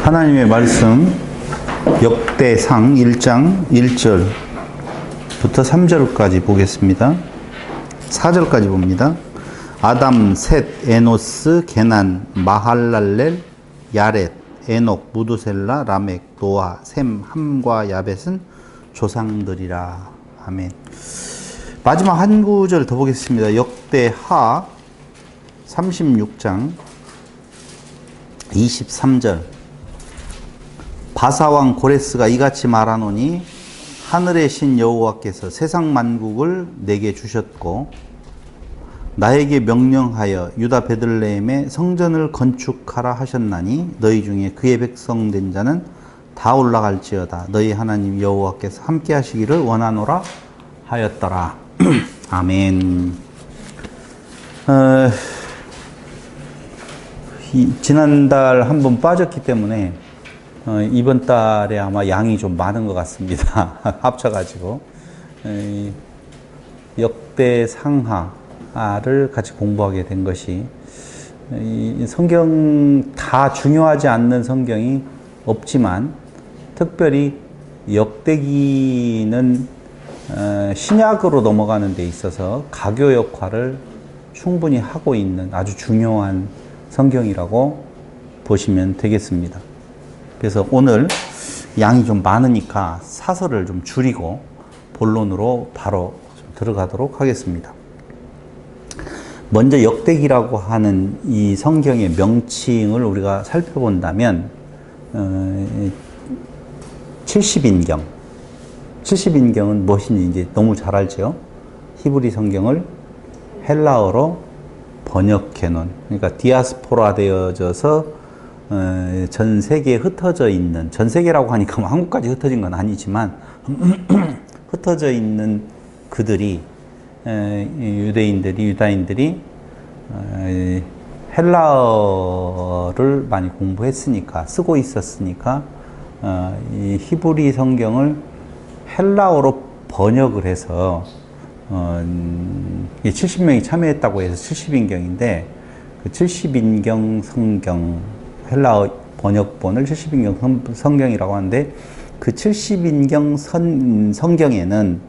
하나님의 말씀 역대상 1장 1절부터 3절까지 보겠습니다. 4절까지 봅니다. 아담, 셋, 에노스, 게난, 마할랄렐, 야렛, 에녹, 무두셀라, 라멕, 노아, 셈, 함과 야벳은 조상들이라. 아멘. 마지막 한 구절 더 보겠습니다. 역대하 36장 23절. 바사왕 고레스가 이같이 말하노니 하늘의 신 여호와께서 세상 만국을 내게 주셨고 나에게 명령하여 유다 베들레헴에 성전을 건축하라 하셨나니 너희 중에 그의 백성 된 자는 다 올라갈지어다. 너희 하나님 여호와께서 함께 하시기를 원하노라 하였더라. 아멘. 지난달 한번 빠졌기 때문에 이번 달에 아마 양이 좀 많은 것 같습니다. 합쳐가지고 역대상하를 같이 공부하게 된 것이, 이 성경 다 중요하지 않는 성경이 없지만 특별히 역대기는 신약으로 넘어가는 데 있어서 가교 역할을 충분히 하고 있는 아주 중요한 성경이라고 보시면 되겠습니다. 그래서 오늘 양이 좀 많으니까 사설을 좀 줄이고 본론으로 바로 들어가도록 하겠습니다. 먼저 역대기라고 하는 이 성경의 명칭을 우리가 살펴본다면 70인경. 70인경은 무엇인지 이제 너무 잘 알죠. 히브리 성경을 헬라어로 번역해 놓은, 그러니까 디아스포라 되어져서 전 세계에 흩어져 있는, 전 세계라고 하니까 뭐 한국까지 흩어진 건 아니지만 흩어져 있는 그들이, 유다인들이 헬라어를 많이 공부했으니까, 쓰고 있었으니까 이 히브리 성경을 헬라어로 번역을 해서 70명이 참여했다고 해서 70인경인데 그 70인경 성경, 헬라어 번역본을 70인경 성경이라고 하는데 그 70인경 성경에는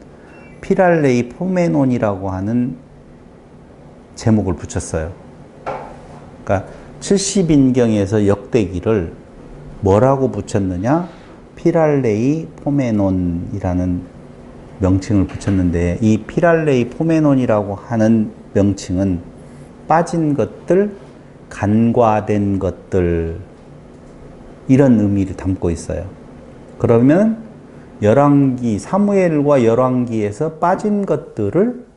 피랄레이 포메논이라고 하는 제목을 붙였어요. 그러니까 70인경에서 역대기를 뭐라고 붙였느냐? 피랄레이 포메논이라는 명칭을 붙였는데, 이 피랄레이 포메논이라고 하는 명칭은 빠진 것들, 간과된 것들, 이런 의미를 담고 있어요. 그러면 열왕기, 사무엘과 열왕기에서 빠진 것들을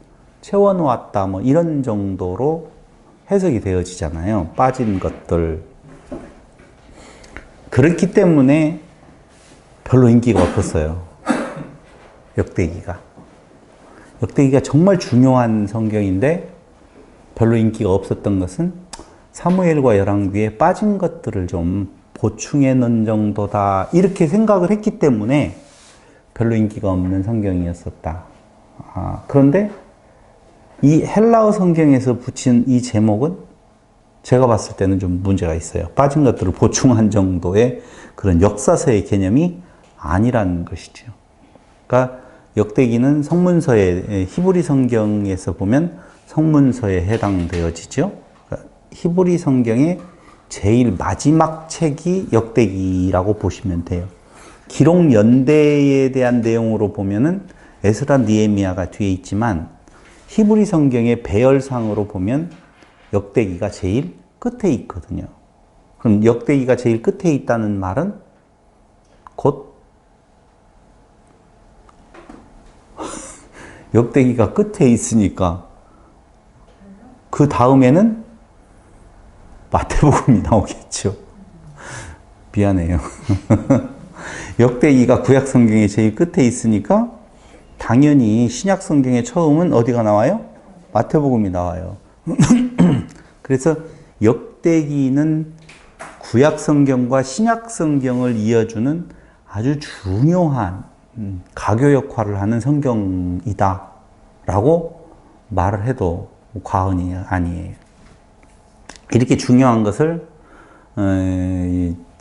채워놓았다, 뭐 이런 정도로 해석이 되어지잖아요. 빠진 것들. 그렇기 때문에 별로 인기가 없었어요. 역대기가 정말 중요한 성경인데 별로 인기가 없었던 것은 사무엘과 열왕기에 빠진 것들을 좀 보충해 놓은 정도다, 이렇게 생각을 했기 때문에 별로 인기가 없는 성경이었었다. 그런데 이 헬라어 성경에서 붙인 이 제목은 제가 봤을 때는 좀 문제가 있어요. 빠진 것들을 보충한 정도의 그런 역사서의 개념이 아니라는 것이죠. 그러니까 역대기는 성문서에, 히브리 성경에서 보면 성문서에 해당되어지죠. 그러니까 히브리 성경의 제일 마지막 책이 역대기라고 보시면 돼요. 기록 연대에 대한 내용으로 보면은 에스라, 느헤미야가 뒤에 있지만 히브리 성경의 배열상으로 보면 역대기가 제일 끝에 있거든요. 그럼 역대기가 제일 끝에 있다는 말은 곧 역대기가 끝에 있으니까 그 다음에는 마태복음이 나오겠죠. 미안해요. 역대기가 구약 성경의 제일 끝에 있으니까 당연히 신약 성경의 처음은 어디가 나와요? 마태복음이 나와요. 그래서 역대기는 구약 성경과 신약 성경을 이어주는 아주 중요한 가교 역할을 하는 성경이다 라고 말을 해도 과언이 아니에요. 이렇게 중요한 것을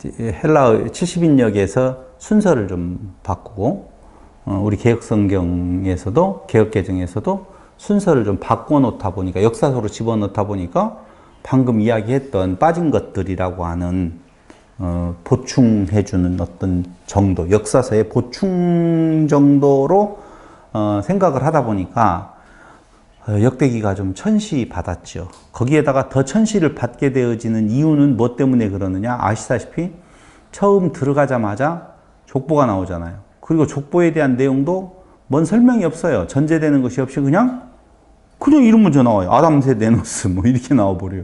헬라어 70인역에서 순서를 좀 바꾸고, 우리 개혁성경에서도, 개혁개정에서도 순서를 좀 바꿔놓다 보니까, 역사서로 집어넣다 보니까, 방금 이야기했던 빠진 것들이라고 하는, 보충해주는 어떤 정도, 역사서의 보충 정도로, 생각을 하다 보니까, 역대기가 좀 천시 받았죠. 거기에다가 더 천시를 받게 되어지는 이유는 뭐 때문에 그러느냐? 아시다시피 처음 들어가자마자 족보가 나오잖아요. 그리고 족보에 대한 내용도 뭔 설명이 없어요. 전제되는 것이 없이 그냥 이름 먼저 나와요. 아담 셋 에노스 뭐 이렇게 나와버려요.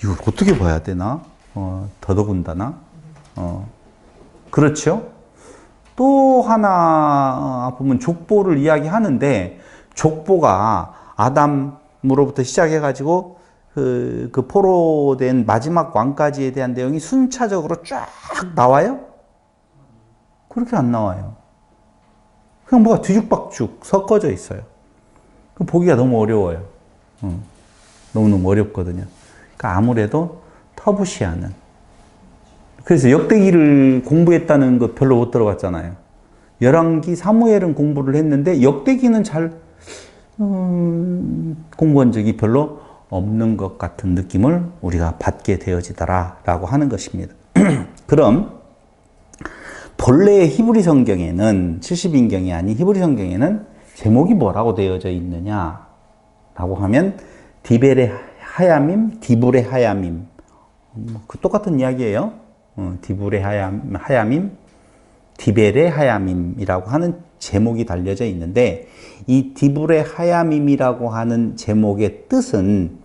이걸 어떻게 봐야 되나? 더더군다나. 그렇죠? 또 하나 보면 족보를 이야기하는데 족보가 아담으로부터 시작해가지고 그 포로된 마지막 왕까지에 대한 내용이 순차적으로 쫙 나와요? 그렇게 안 나와요. 그냥 뭐가 뒤죽박죽 섞어져 있어요. 보기가 너무 어려워요. 너무너무 어렵거든요. 그러니까 아무래도 터부시하는. 그래서 역대기를 공부했다는 거 별로 못 들어봤잖아요. 열왕기, 사무엘은 공부를 했는데 역대기는 잘 공부한 적이 별로 없는 것 같은 느낌을 우리가 받게 되어지더라라고 하는 것입니다. 그럼 본래의 히브리 성경에는 70인경이 아닌 히브리 성경에는 제목이 뭐라고 되어져 있느냐라고 하면 디벨의 하야밈, 디불의 하야밈, 그 똑같은 이야기예요. 디불의 하야밈, 디벨의 하야밈이라고 하는 제목이 달려져 있는데 이 디불의 하야밈이라고 하는 제목의 뜻은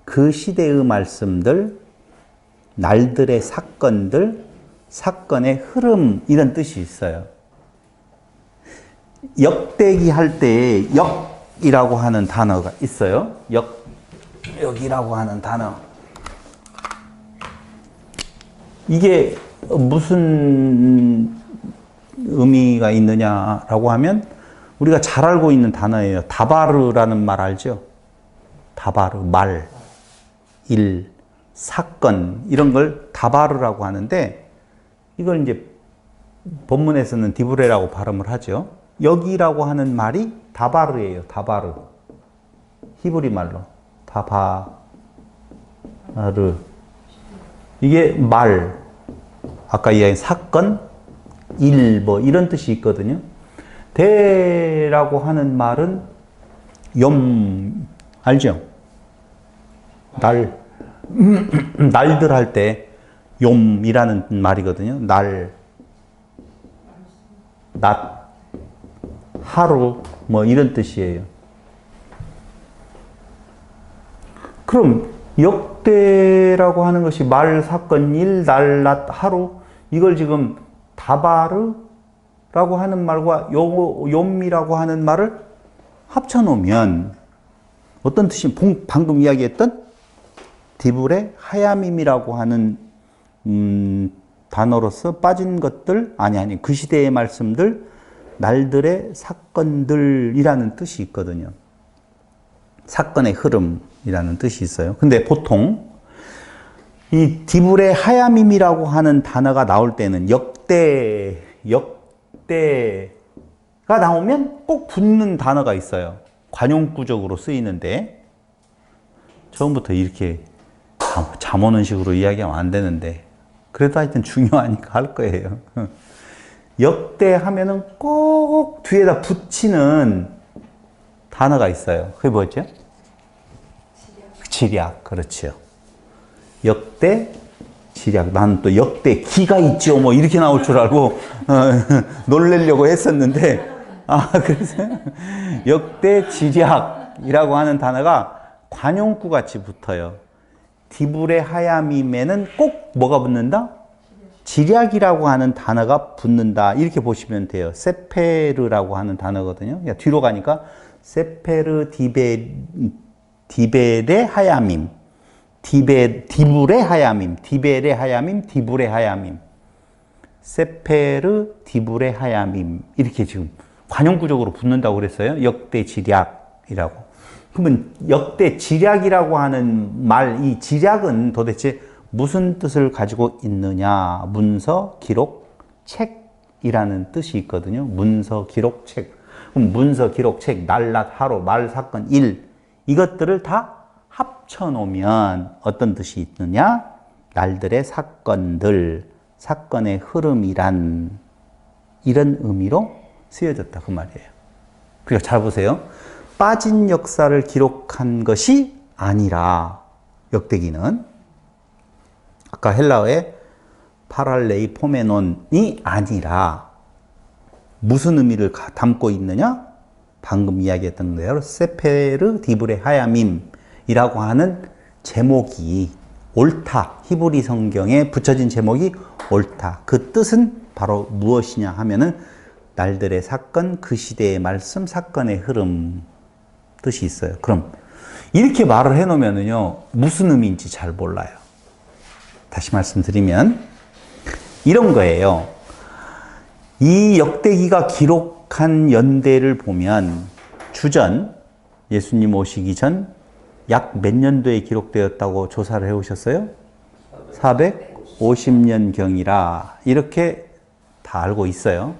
그 시대의 말씀들, 날들의 사건들, 사건의 흐름 이런 뜻이 있어요. 역대기 할 때 역이라고 하는 단어가 있어요. 역이라고 하는 단어. 이게 무슨 의미가 있느냐라고 하면 우리가 잘 알고 있는 단어예요. 다바르라는 말 알죠? 다바르, 말, 일, 사건 이런 걸 다바르라고 하는데 이걸 이제 본문에서는 디브레라고 발음을 하죠. 여기라고 하는 말이 다바르예요. 다바르. 히브리 말로 다바르. 이게 말, 아까 이야기한 사건, 일, 뭐 이런 뜻이 있거든요. 대라고 하는 말은 염, 알죠? 날들 할 때 염이라는 말이거든요. 날, 낮, 하루 뭐 이런 뜻이에요. 그럼 역대라고 하는 것이 말, 사건, 일, 날, 낮, 하루 이걸 지금 다바르라고 하는 말과 욤이라고 하는 말을 합쳐놓으면 어떤 뜻이 방금 이야기했던 디불의 하야밈이라고 하는 단어로서 빠진 것들 아니 그 시대의 말씀들 날들의 사건들이라는 뜻이 있거든요. 사건의 흐름이라는 뜻이 있어요. 근데 보통 이 디불의 하야밈이라고 하는 단어가 나올 때는 역대가 나오면 꼭 붙는 단어가 있어요. 관용구적으로 쓰이는데 처음부터 이렇게 잠 오는 식으로 이야기하면 안 되는데 그래도 하여튼 중요하니까 할 거예요. 역대 하면은 꼭 뒤에다 붙이는 단어가 있어요. 그게 뭐죠? 지략. 그렇죠. 역대, 지략. 나는 또 역대 기가 있죠. 뭐 이렇게 나올 줄 알고 놀래려고 했었는데 그래서 역대 지략이라고 하는 단어가 관용구 같이 붙어요. 디불의 하야밈에는 꼭 뭐가 붙는다? 지략이라고 하는 단어가 붙는다. 이렇게 보시면 돼요. 세페르라고 하는 단어거든요. 뒤로 가니까 세페르 디벨의 하야밈, 디불의 하야밈, 디벨의 하야밈, 디불의 하야밈, 세페르 디불의 하야밈 이렇게 지금 관용구적으로 붙는다고 그랬어요. 역대 지략이라고. 그러면 역대 지략이라고 하는 말, 이 지략은 도대체 무슨 뜻을 가지고 있느냐? 문서, 기록, 책이라는 뜻이 있거든요. 문서, 기록, 책. 그럼 문서, 기록, 책, 날, 낮, 하루, 말, 사건, 일 이것들을 다 합쳐놓으면 어떤 뜻이 있느냐? 날들의 사건들, 사건의 흐름이란 이런 의미로 쓰여졌다 그 말이에요. 그러니까 잘 보세요. 빠진 역사를 기록한 것이 아니라 역대기는 아까 헬라어의 파랄레이 포메논이 아니라 무슨 의미를 담고 있느냐? 방금 이야기했던 대로 세페르 디브레 하야밈이라고 하는 제목이 옳다. 히브리 성경에 붙여진 제목이 옳다. 그 뜻은 바로 무엇이냐 하면은 날들의 사건, 그 시대의 말씀, 사건의 흐름 뜻이 있어요. 그럼 이렇게 말을 해놓으면은요 무슨 의미인지 잘 몰라요. 다시 말씀드리면 이런 거예요. 이 역대기가 기록한 연대를 보면 주전, 예수님 오시기 전 약 몇 년도에 기록되었다고 조사를 해오셨어요? 450년경이라 이렇게 다 알고 있어요.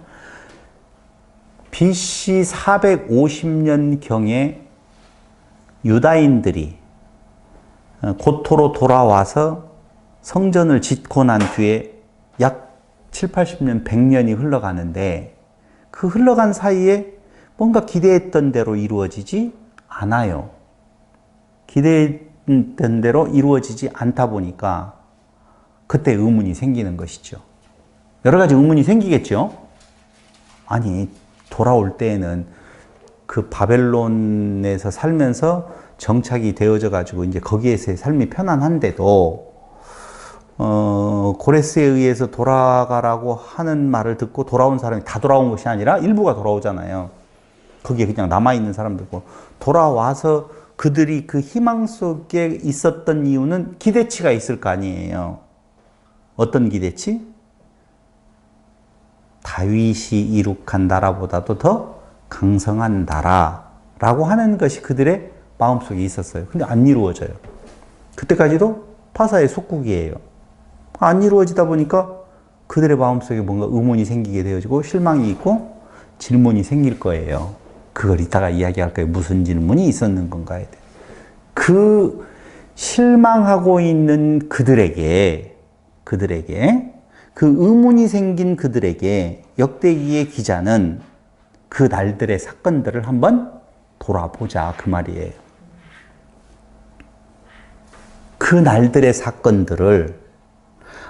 BC 450년경에 유다인들이 고토로 돌아와서 성전을 짓고 난 뒤에 약 7, 80년, 100년이 흘러가는데 그 흘러간 사이에 뭔가 기대했던 대로 이루어지지 않아요. 기대했던 대로 이루어지지 않다 보니까 그때 의문이 생기는 것이죠. 여러 가지 의문이 생기겠죠. 아니 돌아올 때에는 그 바벨론에서 살면서 정착이 되어져 가지고 이제 거기에서의 삶이 편안한데도 고레스에 의해서 돌아가라고 하는 말을 듣고 돌아온 사람이 다 돌아온 것이 아니라 일부가 돌아오잖아요. 거기에 그냥 남아있는 사람들고 돌아와서 그들이 그 희망 속에 있었던 이유는 기대치가 있을 거 아니에요. 어떤 기대치? 다윗이 이룩한 나라보다도 더 강성한 나라라고 하는 것이 그들의 마음속에 있었어요. 근데 안 이루어져요. 그때까지도 파사의 속국이에요. 안 이루어지다 보니까 그들의 마음속에 뭔가 의문이 생기게 되어지고 실망이 있고 질문이 생길 거예요. 그걸 이따가 이야기할 거예요. 무슨 질문이 있었는 건가에 대해. 그 실망하고 있는 그들에게 그 의문이 생긴 그들에게 역대기의 기자는 그 날들의 사건들을 한번 돌아보자 그 말이에요. 그 날들의 사건들을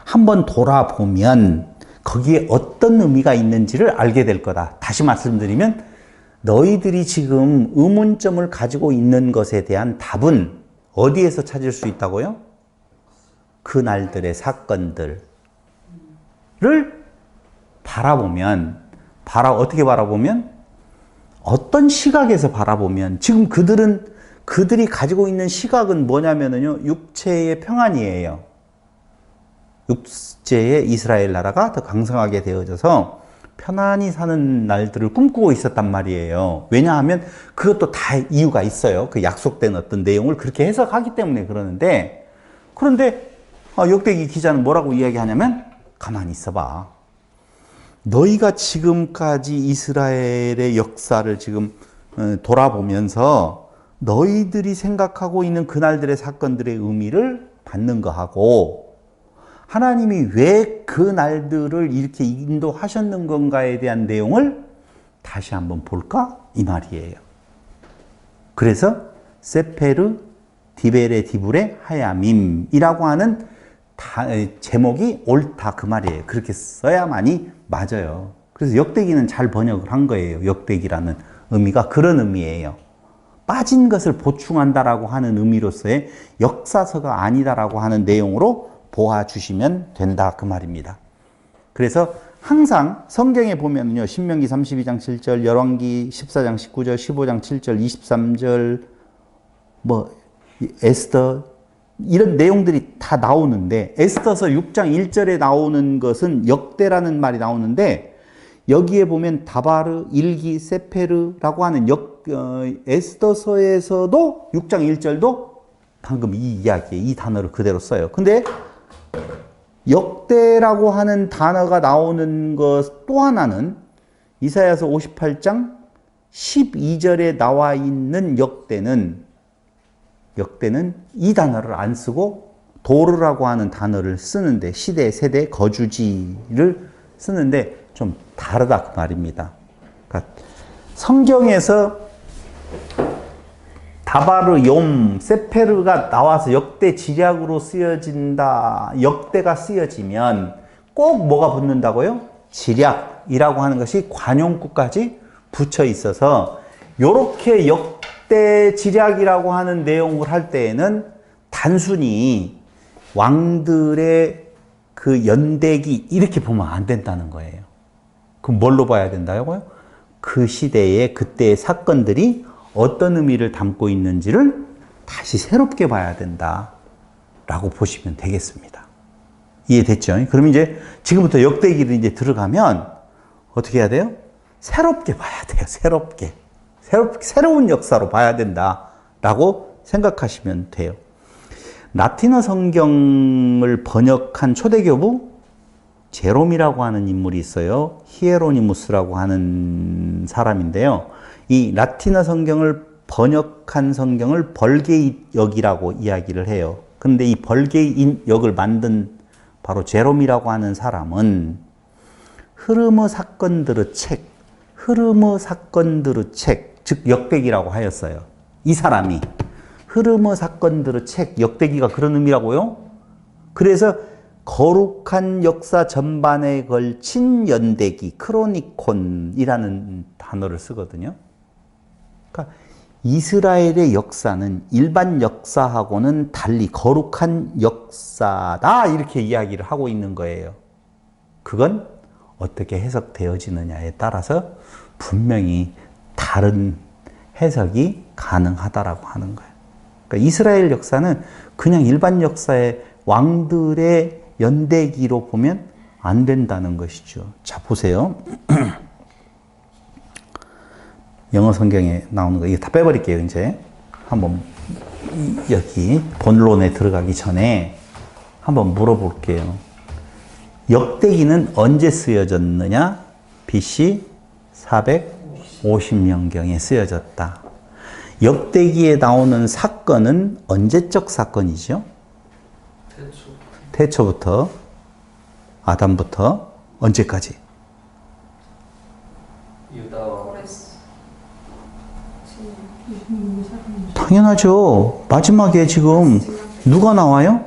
한번 돌아보면 거기에 어떤 의미가 있는지를 알게 될 거다. 다시 말씀드리면 너희들이 지금 의문점을 가지고 있는 것에 대한 답은 어디에서 찾을 수 있다고요? 그 날들의 사건들을 바라보면 어떻게 바라보면 어떤 시각에서 바라보면 지금 그들이 가지고 있는 시각은 뭐냐면요 육체의 평안이에요. 육체의 이스라엘 나라가 더 강성하게 되어져서 편안히 사는 날들을 꿈꾸고 있었단 말이에요. 왜냐하면 그것도 다 이유가 있어요. 그 약속된 어떤 내용을 그렇게 해석하기 때문에 그러는데 그런데 역대기 기자는 뭐라고 이야기하냐면 가만히 있어봐. 너희가 지금까지 이스라엘의 역사를 지금 돌아보면서 너희들이 생각하고 있는 그날들의 사건들의 의미를 받는 거하고 하나님이 왜 그 날들을 이렇게 인도하셨는 건가에 대한 내용을 다시 한번 볼까? 이 말이에요. 그래서 세페르 디베레 디브레 하야밈이라고 하는 제목이 옳다 그 말이에요. 그렇게 써야만이 맞아요. 그래서 역대기는 잘 번역을 한 거예요. 역대기라는 의미가 그런 의미예요. 빠진 것을 보충한다라고 하는 의미로서의 역사서가 아니다라고 하는 내용으로 보아주시면 된다 그 말입니다. 그래서 항상 성경에 보면요 신명기 32장 7절, 열왕기 14장 19절, 15장 7절, 23절 에스더 이런 내용들이 다 나오는데 에스더서 6장 1절에 나오는 것은 역대라는 말이 나오는데 여기에 보면 다바르, 일기, 세페르라고 하는 에스더서에서도 6장 1절도 방금 이 이야기에 이 단어를 그대로 써요. 근데 역대라고 하는 단어가 나오는 것 또 하나는 이사야서 58장 12절에 나와 있는 역대는 이 단어를 안 쓰고 도르라고 하는 단어를 쓰는데, 시대, 세대, 거주지를 쓰는데 좀 다르다 그 말입니다. 그러니까 성경에서 다바르, 욤, 세페르가 나와서 역대 지략으로 쓰여진다, 역대가 쓰여지면 꼭 뭐가 붙는다고요? 지략이라고 하는 것이 관용구까지 붙여 있어서, 요렇게 역대 지략이라고 하는 내용을 할 때에는 단순히 왕들의 그 연대기 이렇게 보면 안 된다는 거예요. 그럼 뭘로 봐야 된다고요? 그 시대의 그때의 사건들이 어떤 의미를 담고 있는지를 다시 새롭게 봐야 된다라고 보시면 되겠습니다. 이해됐죠? 그럼 이제 지금부터 역대기를 이제 들어가면 어떻게 해야 돼요? 새롭게 봐야 돼요. 새로운 역사로 봐야 된다라고 생각하시면 돼요. 라틴어 성경을 번역한 초대교부 제롬이라고 하는 인물이 있어요. 히에로니무스라고 하는 사람인데요. 이 라틴어 성경을 번역한 성경을 벌게잇 역이라고 이야기를 해요. 그런데 이 벌게잇 역을 만든 바로 제롬이라고 하는 사람은 흐르므 사건드르 책, 즉 역대기라고 하였어요. 이 사람이 흐르므 사건드르 책, 역대기가 그런 의미라고요. 그래서 거룩한 역사 전반에 걸친 연대기, 크로니콘이라는 단어를 쓰거든요. 그러니까 이스라엘의 역사는 일반 역사하고는 달리 거룩한 역사다, 이렇게 이야기를 하고 있는 거예요. 그건 어떻게 해석되어지느냐에 따라서 분명히 다른 해석이 가능하다라고 하는 거예요. 그러니까 이스라엘 역사는 그냥 일반 역사의 왕들의 연대기로 보면 안 된다는 것이죠. 자, 보세요. 영어 성경에 나오는 거, 이거 다 빼버릴게요, 이제. 한번, 여기 본론에 들어가기 전에 한번 물어볼게요. 역대기는 언제 쓰여졌느냐? BC 450년경에 쓰여졌다. 역대기에 나오는 사건은 언제적 사건이죠? 태초부터, 아담부터 언제까지? 당연하죠. 마지막에 지금 누가 나와요?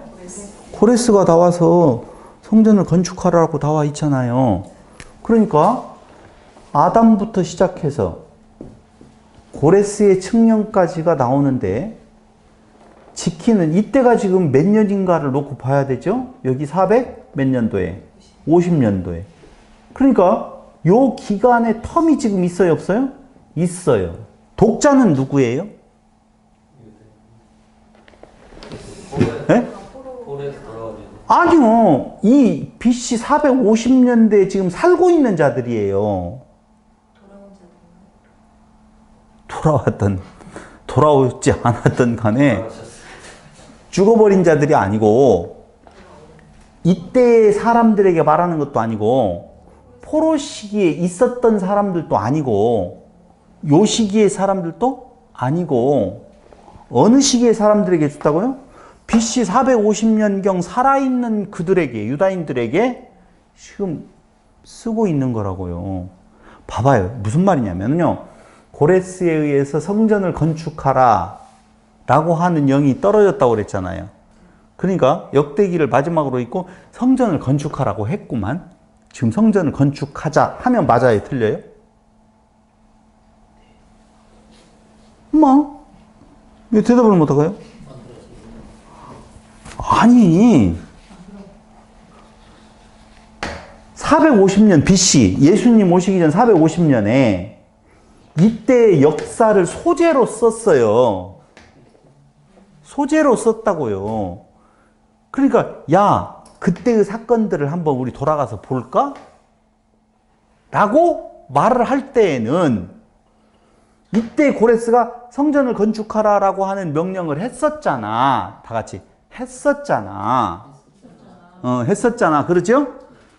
고레스가 나와서 성전을 건축하라고 나와 있잖아요. 그러니까 아담부터 시작해서 고레스의 측년까지가 나오는데, 지키는 이때가 지금 몇 년인가를 놓고 봐야 되죠? 여기 400 몇 년도에? 50년도에. 그러니까 요 기간의 텀이 지금 있어요, 없어요? 있어요. 독자는 누구예요? 네? 아니요. 이 BC 450년대에 지금 살고 있는 자들이에요. 돌아오지 않았던 간에 죽어버린 자들이 아니고, 이때의 사람들에게 말하는 것도 아니고, 포로 시기에 있었던 사람들도 아니고, 요 시기의 사람들도 아니고, 어느 시기의 사람들에게 줬다고요? BC 450년경 살아있는 그들에게, 유다인들에게 지금 쓰고 있는 거라고요. 봐봐요. 무슨 말이냐면요. 고레스에 의해서 성전을 건축하라 라고 하는 영이 떨어졌다고 그랬잖아요. 그러니까 역대기를 마지막으로 읽고 성전을 건축하라고 했구만. 지금 성전을 건축하자 하면 맞아요? 틀려요? 왜 대답을 못하고요? 아니, 450년 BC, 예수님 오시기 전 450년에 이때의 역사를 소재로 썼어요. 소재로 썼다고요. 그러니까 야, 그때의 사건들을 한번 우리 돌아가서 볼까? 라고 말을 할 때에는 이때 고레스가 성전을 건축하라라고 하는 명령을 했었잖아. 다 같이 했었잖아. 했었잖아. 그렇죠?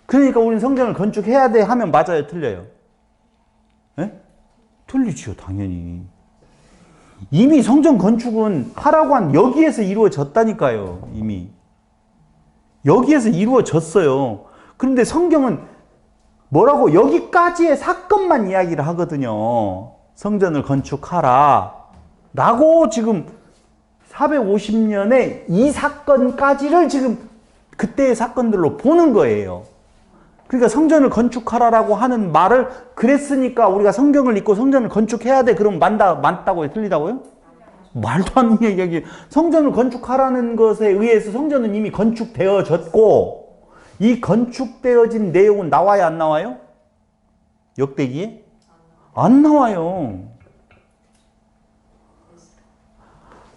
그러니까 우리는 성전을 건축해야 돼 하면 맞아요? 틀려요? 예? 틀리지요, 당연히. 이미 성전 건축은 하라고 한 여기에서 이루어졌다니까요, 이미. 여기에서 이루어졌어요. 그런데 성경은 뭐라고 여기까지의 사건만 이야기를 하거든요. 성전을 건축하라. 라고 지금 450년의 이 사건까지를 지금 그때의 사건들로 보는 거예요. 그러니까 성전을 건축하라라고 하는 말을 그랬으니까 우리가 성경을 읽고 성전을 건축해야 돼. 그럼 맞다고요? 틀리다고요? 말도 안 되는 얘기. 성전을 건축하라는 것에 의해서 성전은 이미 건축되어졌고 이 건축되어진 내용은 나와요? 안 나와요? 역대기에? 안 나와요.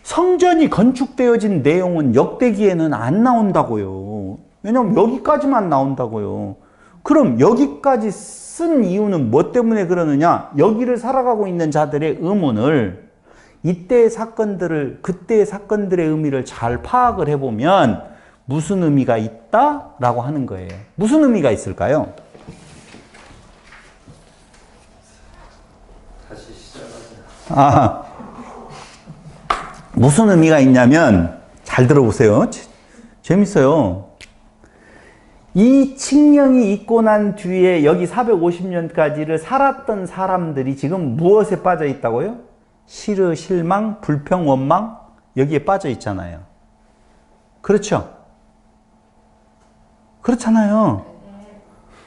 성전이 건축되어진 내용은 역대기에는 안 나온다고요. 왜냐하면 여기까지만 나온다고요. 그럼 여기까지 쓴 이유는 뭐 때문에 그러느냐? 여기를 살아가고 있는 자들의 의문을 이때의 사건들을 그때의 사건들의 의미를 잘 파악을 해보면 무슨 의미가 있다라고 하는 거예요. 무슨 의미가 있을까요? 다시 시작하자. 무슨 의미가 있냐면 잘 들어보세요. 재밌어요. 이 칙령이 있고 난 뒤에 여기 450년까지를 살았던 사람들이 지금 무엇에 빠져 있다고요? 시르, 실망, 불평, 원망 여기에 빠져 있잖아요. 그렇죠? 그렇잖아요.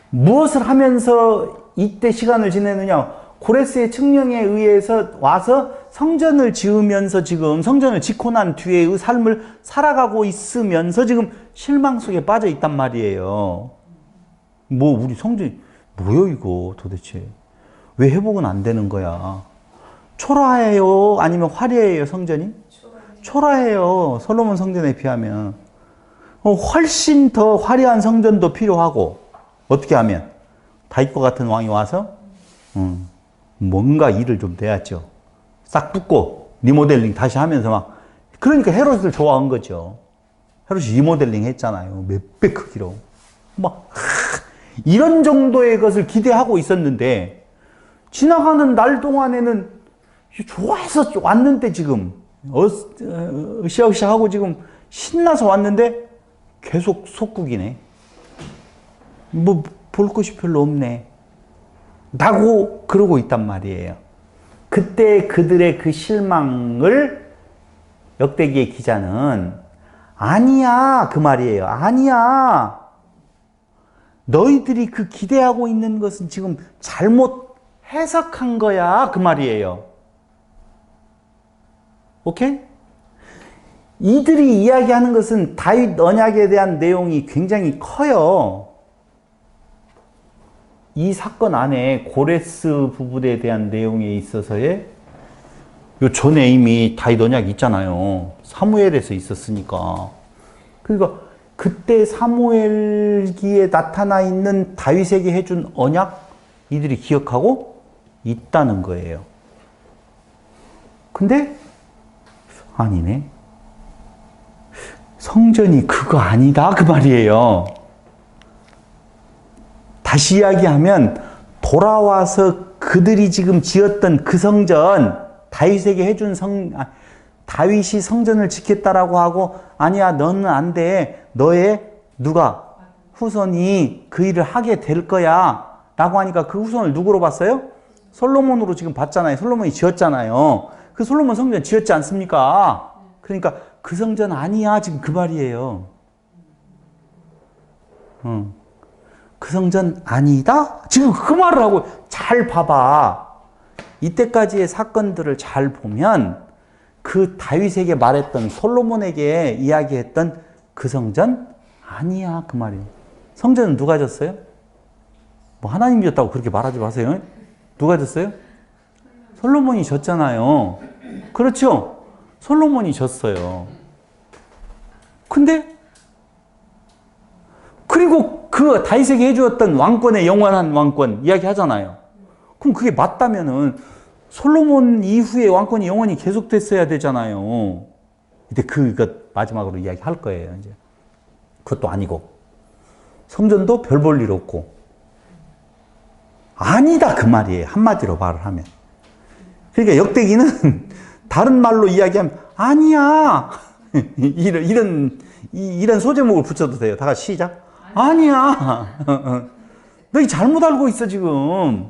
무엇을 하면서 이때 시간을 지내느냐? 고레스의 칙령에 의해서 와서 성전을 지으면서 지금 성전을 짓고 난 뒤에의 삶을 살아가고 있으면서 지금 실망 속에 빠져 있단 말이에요. 뭐 우리 성전이 뭐요 이거 도대체? 왜 회복은 안 되는 거야? 초라해요? 아니면 화려해요 성전이? 초라해요. 솔로몬 성전에 비하면. 훨씬 더 화려한 성전도 필요하고 어떻게 하면? 다윗과 같은 왕이 와서 뭔가 일을 좀 내야죠. 싹 붙고 리모델링 다시 하면서 막 그러니까 헤롯을 좋아한 거죠. 헤롯이 리모델링 했잖아요. 몇 배 크기로. 막 이런 정도의 것을 기대하고 있었는데 지나가는 날 동안에는 좋아해서 왔는데 지금 으쌰으쌰하고 지금 신나서 왔는데 계속 속국이네. 뭐 볼 것이 별로 없네. 라고 그러고 있단 말이에요. 그때 그들의 그 실망을 역대기의 기자는 아니야 그 말이에요. 아니야. 너희들이 그 기대하고 있는 것은 지금 잘못 해석한 거야 그 말이에요. 오케이? 이들이 이야기하는 것은 다윗 언약에 대한 내용이 굉장히 커요. 이 사건 안에 고레스 부부에 대한 내용에 있어서의 요 전에 이미 다윗 언약이 있잖아요. 사무엘에서 있었으니까. 그러니까 그때 사무엘기에 나타나 있는 다윗에게 해준 언약 이들이 기억하고 있다는 거예요. 근데 아니네. 성전이 그거 아니다 그 말이에요. 다시 이야기하면 돌아와서 그들이 지금 지었던 그 성전 다윗에게 해준 다윗이 성전을 짓겠다라고 하고 아니야 너는 안 돼. 너의 누가 후손이 그 일을 하게 될 거야 라고 하니까 그 후손을 누구로 봤어요? 솔로몬으로 지금 봤잖아요. 솔로몬이 지었잖아요. 그 솔로몬 성전 지었지 않습니까? 그러니까 그 성전 아니야 지금 그 말이에요. 그 성전 아니다? 지금 그 말을 하고 잘 봐봐. 이때까지의 사건들을 잘 보면 그 다윗에게 말했던 솔로몬에게 이야기했던 그 성전 아니야 그 말이에요. 성전은 누가 졌어요? 뭐 하나님이 졌다고 그렇게 말하지 마세요. 누가 졌어요? 솔로몬이 졌잖아요. 그렇죠? 솔로몬이 졌어요. 근데 그리고 그 다윗에게 해주었던 왕권의 영원한 왕권 이야기 하잖아요. 그럼 그게 맞다면은 솔로몬 이후에 왕권이 영원히 계속됐어야 되잖아요. 이제 그것 마지막으로 이야기할 거예요. 이제 그것도 아니고 성전도 별 볼 일 없고. 아니다 그 말이에요. 한마디로 말을 하면. 그러니까 역대기는 다른 말로 이야기하면 아니야. 이런 소제목을 붙여도 돼요. 다 같이 시작. 아니야. 너희 잘못 알고 있어 지금.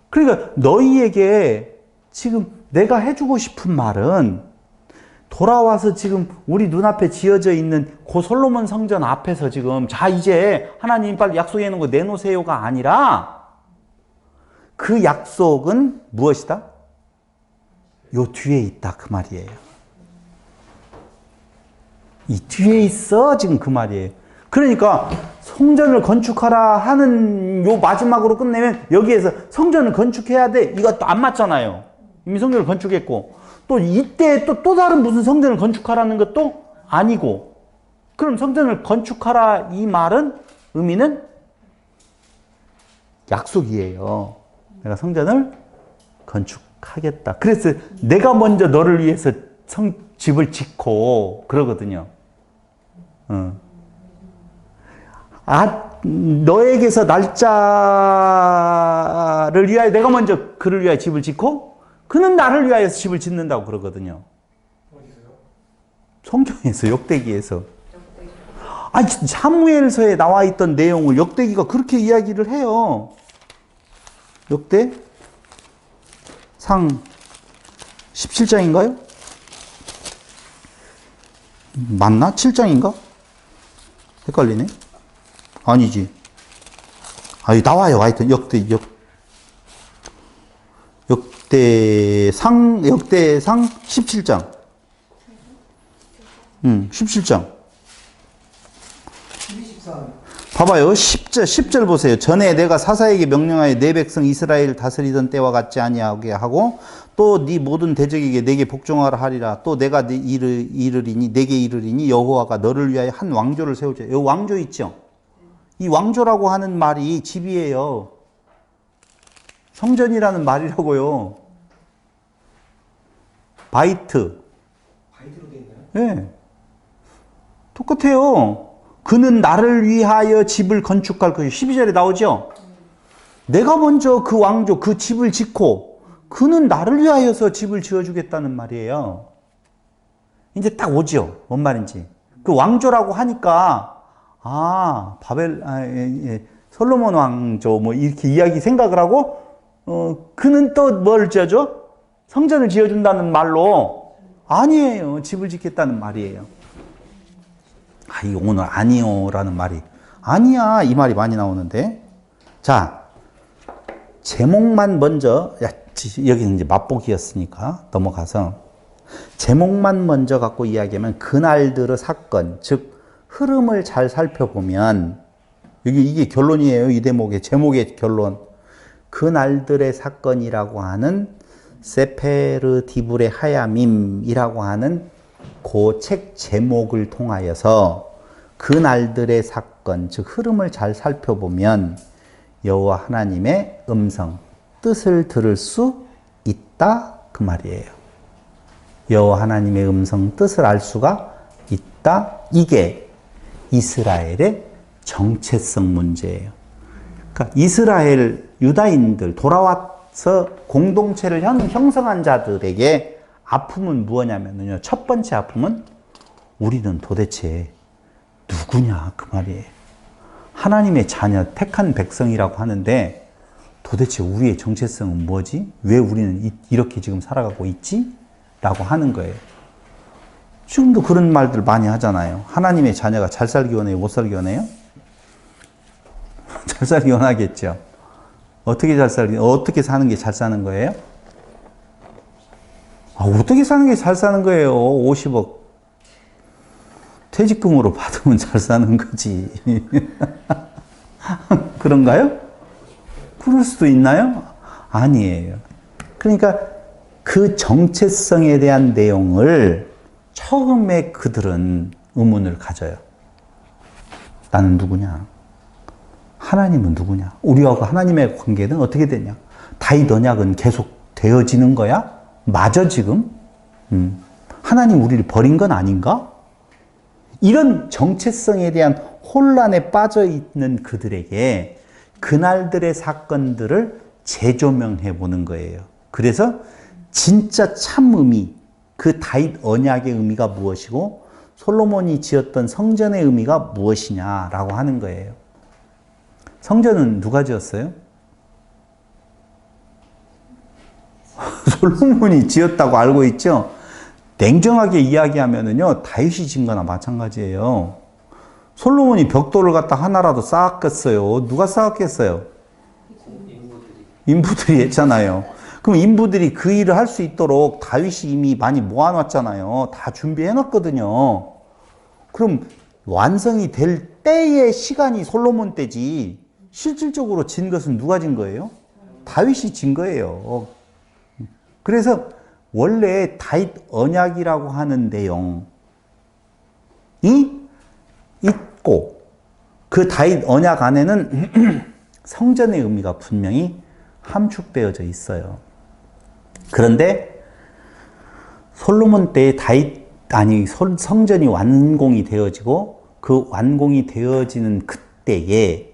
그러니까 너희에게 지금 내가 해주고 싶은 말은 돌아와서 지금 우리 눈앞에 지어져 있는 고 솔로몬 성전 앞에서 지금 자 이제 하나님 빨리 약속해 놓은 거 내놓으세요가 아니라 그 약속은 무엇이다? 요 뒤에 있다 그 말이에요. 이 뒤에 있어 지금 그 말이에요. 그러니까 성전을 건축하라 하는 요 마지막으로 끝내면 여기에서 성전을 건축해야 돼 이것도 안 맞잖아요. 이미 성전을 건축했고 또 이때 또 다른 무슨 성전을 건축하라는 것도 아니고 그럼 성전을 건축하라 이 말은 의미는 약속이에요. 내가 성전을 건축하겠다. 그래서 내가 먼저 너를 위해서 집을 짓고 그러거든요. 너에게서 날짜를 위하여 내가 먼저 그를 위하여 집을 짓고 그는 나를 위하여 집을 짓는다고 그러거든요. 어디서요? 성경에서 역대기에서. 아니 사무엘서에 나와 있던 내용을 역대기가 그렇게 이야기를 해요. 역대 상 17장인가요? 맞나? 7장인가? 헷갈리네. 아니지. 아니 나와요. 하여튼 역대상 17장. 17장. 23. 봐봐요. 10절 보세요. 전에 내가 사사에게 명령하여 내 백성 이스라엘 다스리던 때와 같지 아니하게 하고 또 네 모든 대적에게 내게 복종하라 하리라. 또 내가 내게 이르리니 여호와가 너를 위하여 한 왕조를 세우자. 이 왕조 있죠? 이 왕조라고 하는 말이 집이에요. 성전이라는 말이라고요. 바이트로 돼 있나요? 네. 똑같아요. 그는 나를 위하여 집을 건축할 것이 12절에 나오죠? 내가 먼저 그 왕조, 그 집을 짓고 그는 나를 위하여서 집을 지어주겠다는 말이에요. 이제 딱 오죠? 뭔 말인지. 그 왕조라고 하니까 솔로몬 왕조 뭐 이렇게 이야기 생각을 하고 그는 또 뭘 지어줘? 성전을 지어준다는 말로 아니에요. 집을 짓겠다는 말이에요. 이 오늘 아니요라는 말이 아니야 이 말이 많이 나오는데 자 제목만 먼저 여기는 이제 맛보기였으니까 넘어가서 제목만 먼저 갖고 이야기하면 그날들의 사건 즉 흐름을 잘 살펴보면 이게 결론이에요. 이 대목의 제목의 결론 그날들의 사건이라고 하는 세페르 디브레 하야밈이라고 하는 그 책 제목을 통하여서 그날들의 사건, 즉 흐름을 잘 살펴보면 여호와 하나님의 음성, 뜻을 들을 수 있다 그 말이에요. 여호와 하나님의 음성, 뜻을 알 수가 있다. 이게 이스라엘의 정체성 문제예요. 그러니까 이스라엘 유다인들 돌아와서 공동체를 형성한 자들에게 아픔은 무엇냐면요. 첫 번째 아픔은 우리는 도대체 누구냐 그 말이에요. 하나님의 자녀 택한 백성이라고 하는데 도대체 우리의 정체성은 뭐지? 왜 우리는 이렇게 지금 살아가고 있지? 라고 하는 거예요. 지금도 그런 말들 많이 하잖아요. 하나님의 자녀가 잘 살기 원해요? 못 살기 원해요? 잘 살기 원하겠죠. 어떻게 사는 게 잘 사는 거예요? 어떻게 사는 게 잘 사는 거예요? 50억 퇴직금으로 받으면 잘 사는 거지. 그런가요? 그럴 수도 있나요? 아니에요. 그러니까 그 정체성에 대한 내용을 처음에 그들은 의문을 가져요. 나는 누구냐? 하나님은 누구냐? 우리하고 하나님의 관계는 어떻게 되냐? 다윗 언약은 계속 되어지는 거야? 맞아 지금? 하나님 우리를 버린 건 아닌가? 이런 정체성에 대한 혼란에 빠져 있는 그들에게 그날들의 사건들을 재조명해 보는 거예요. 그래서 진짜 참 의미, 그 다윗 언약의 의미가 무엇이고 솔로몬이 지었던 성전의 의미가 무엇이냐라고 하는 거예요. 성전은 누가 지었어요? 솔로몬이 지었다고 알고 있죠? 냉정하게 이야기하면은요, 다윗이 지은 거나 마찬가지예요. 솔로몬이 벽돌을 갖다 하나라도 쌓았겠어요? 누가 쌓았겠어요? 인부들이 했잖아요. 그럼 인부들이 그 일을 할 수 있도록 다윗이 이미 많이 모아놨잖아요. 다 준비해놨거든요. 그럼 완성이 될 때의 시간이 솔로몬 때지, 실질적으로 진 것은 누가 진 거예요? 다윗이 진 거예요. 그래서 원래 다윗 언약이라고 하는 내용이 있고, 그 다윗 언약 안에는 성전의 의미가 분명히 함축되어져 있어요. 그런데 솔로몬 때에 성전이 완공이 되어지고 그 완공이 되어지는 그때에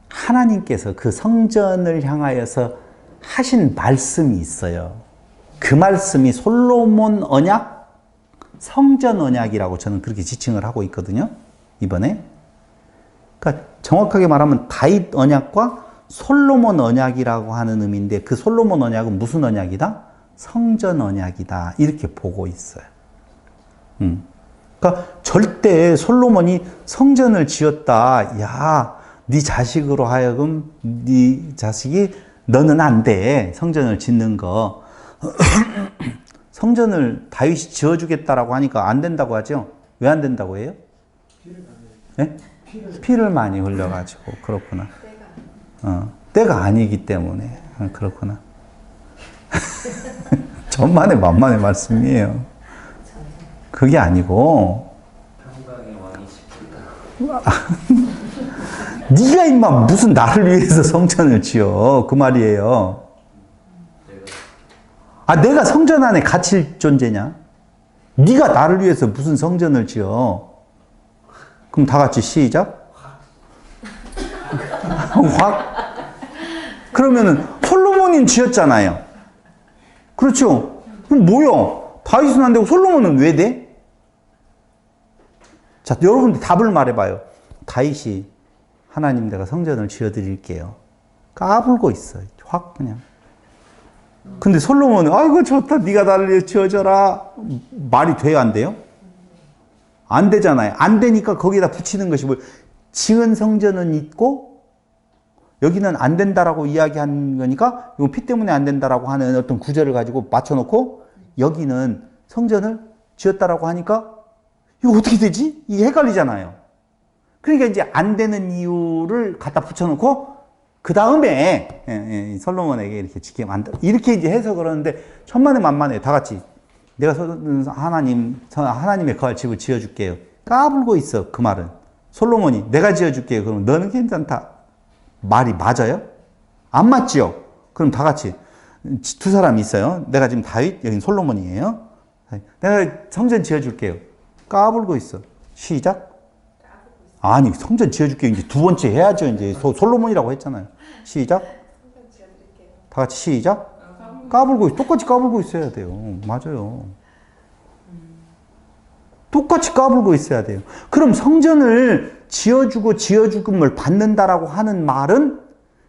하나님께서 그 성전을 향하여서 하신 말씀이 있어요. 그 말씀이 솔로몬 언약, 성전 언약이라고 저는 그렇게 지칭을 하고 있거든요. 이번에. 그러니까 정확하게 말하면 다윗 언약과 솔로몬 언약이라고 하는 의미인데, 그 솔로몬 언약은 무슨 언약이다? 성전 언약이다. 이렇게 보고 있어요. 그러니까 절대 솔로몬이 성전을 지었다. 야, 네 자식으로 하여금 네 자식이 너는 안 돼. 성전을 짓는 거. 성전을 다윗이 지어주겠다라고 하니까 안 된다고 하죠. 왜 안 된다고 해요? 네? 피를 많이 흘려가지고. 그렇구나. 때가 아니기 때문에. 그렇구나. 전만의 만만의 말씀이에요. 그게 아니고. 평강의 왕이 싶다. 네가 임마 무슨 나를 위해서 성전을 지어. 그 말이에요. 내가 성전 안에 갇힐 존재냐? 네가 나를 위해서 무슨 성전을 지어. 그럼 다 같이 시작. 확. 그러면은 솔로몬이 지었잖아요. 그렇죠? 그럼 뭐야? 다윗은 안 되고 솔로몬은 왜 돼? 자, 여러분들 답을 말해봐요. 다윗이 하나님 내가 성전을 지어드릴게요. 까불고 있어요. 확 그냥. 근데 솔로몬은 아이고 좋다. 네가 나를 위해 지어줘라. 말이 돼요? 안 돼요? 안 되잖아요. 안 되니까 거기다 붙이는 것이 뭐 지은 성전은 있고 여기는 안 된다라고 이야기한 거니까 이거 피 때문에 안 된다라고 하는 어떤 구절을 가지고 맞춰놓고 여기는 성전을 지었다라고 하니까 이거 어떻게 되지? 이게 헷갈리잖아요. 그러니까 이제 안 되는 이유를 갖다 붙여놓고 그 다음에 솔로몬에게 이렇게 지게 만들 이렇게 이제 해석을 하는데 천만에 만만해. 다 같이 내가 하나님의 거할 집을 지어줄게요. 까불고 있어. 그 말은 솔로몬이 내가 지어줄게요. 그러면 너는 괜찮다. 말이 맞아요? 안 맞지요? 그럼 다 같이 두 사람이 있어요. 내가 지금 다윗, 여기는 솔로몬이에요. 내가 성전 지어줄게요. 까불고 있어. 시작. 아니, 성전 지어줄게요. 이제 두 번째 해야죠. 이제 솔로몬이라고 했잖아요. 시작. 다 같이 시작. 까불고 똑같이 까불고 있어야 돼요. 맞아요. 똑같이 까불고 있어야 돼요. 그럼 성전을 지어주고 지어주금을 받는다라고 하는 말은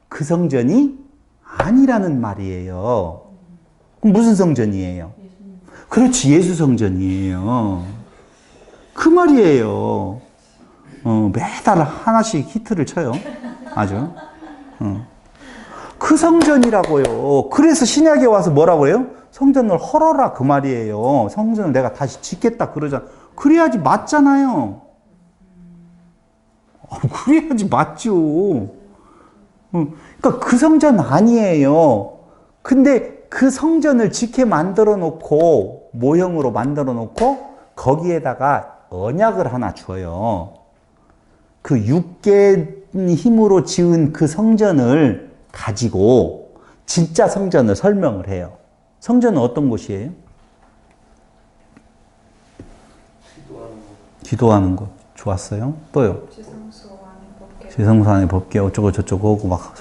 그 성전이 아니라는 말이에요. 그럼 무슨 성전이에요? 그렇지, 예수 성전이에요. 그 말이에요. 매달 하나씩 히트를 쳐요. 아주. 그 성전이라고요. 그래서 신약에 와서 뭐라고 해요? 성전을 헐어라 그 말이에요. 성전을 내가 다시 짓겠다 그러잖아. 그래야지 맞잖아요. 그래야지 맞죠. 그러니까 그 성전 아니에요. 근데 그 성전을 짓게 만들어 놓고 모형으로 만들어 놓고 거기에다가 언약을 하나 줘요. 그 6개의 힘으로 지은 그 성전을 가지고 진짜 성전을 설명을 해요. 성전은 어떤 곳이에요? 기도하는 곳. 기도하는 거 좋았어요. 또요. 지성소 지성소 안에 법계 어쩌고 저쩌고 하고 막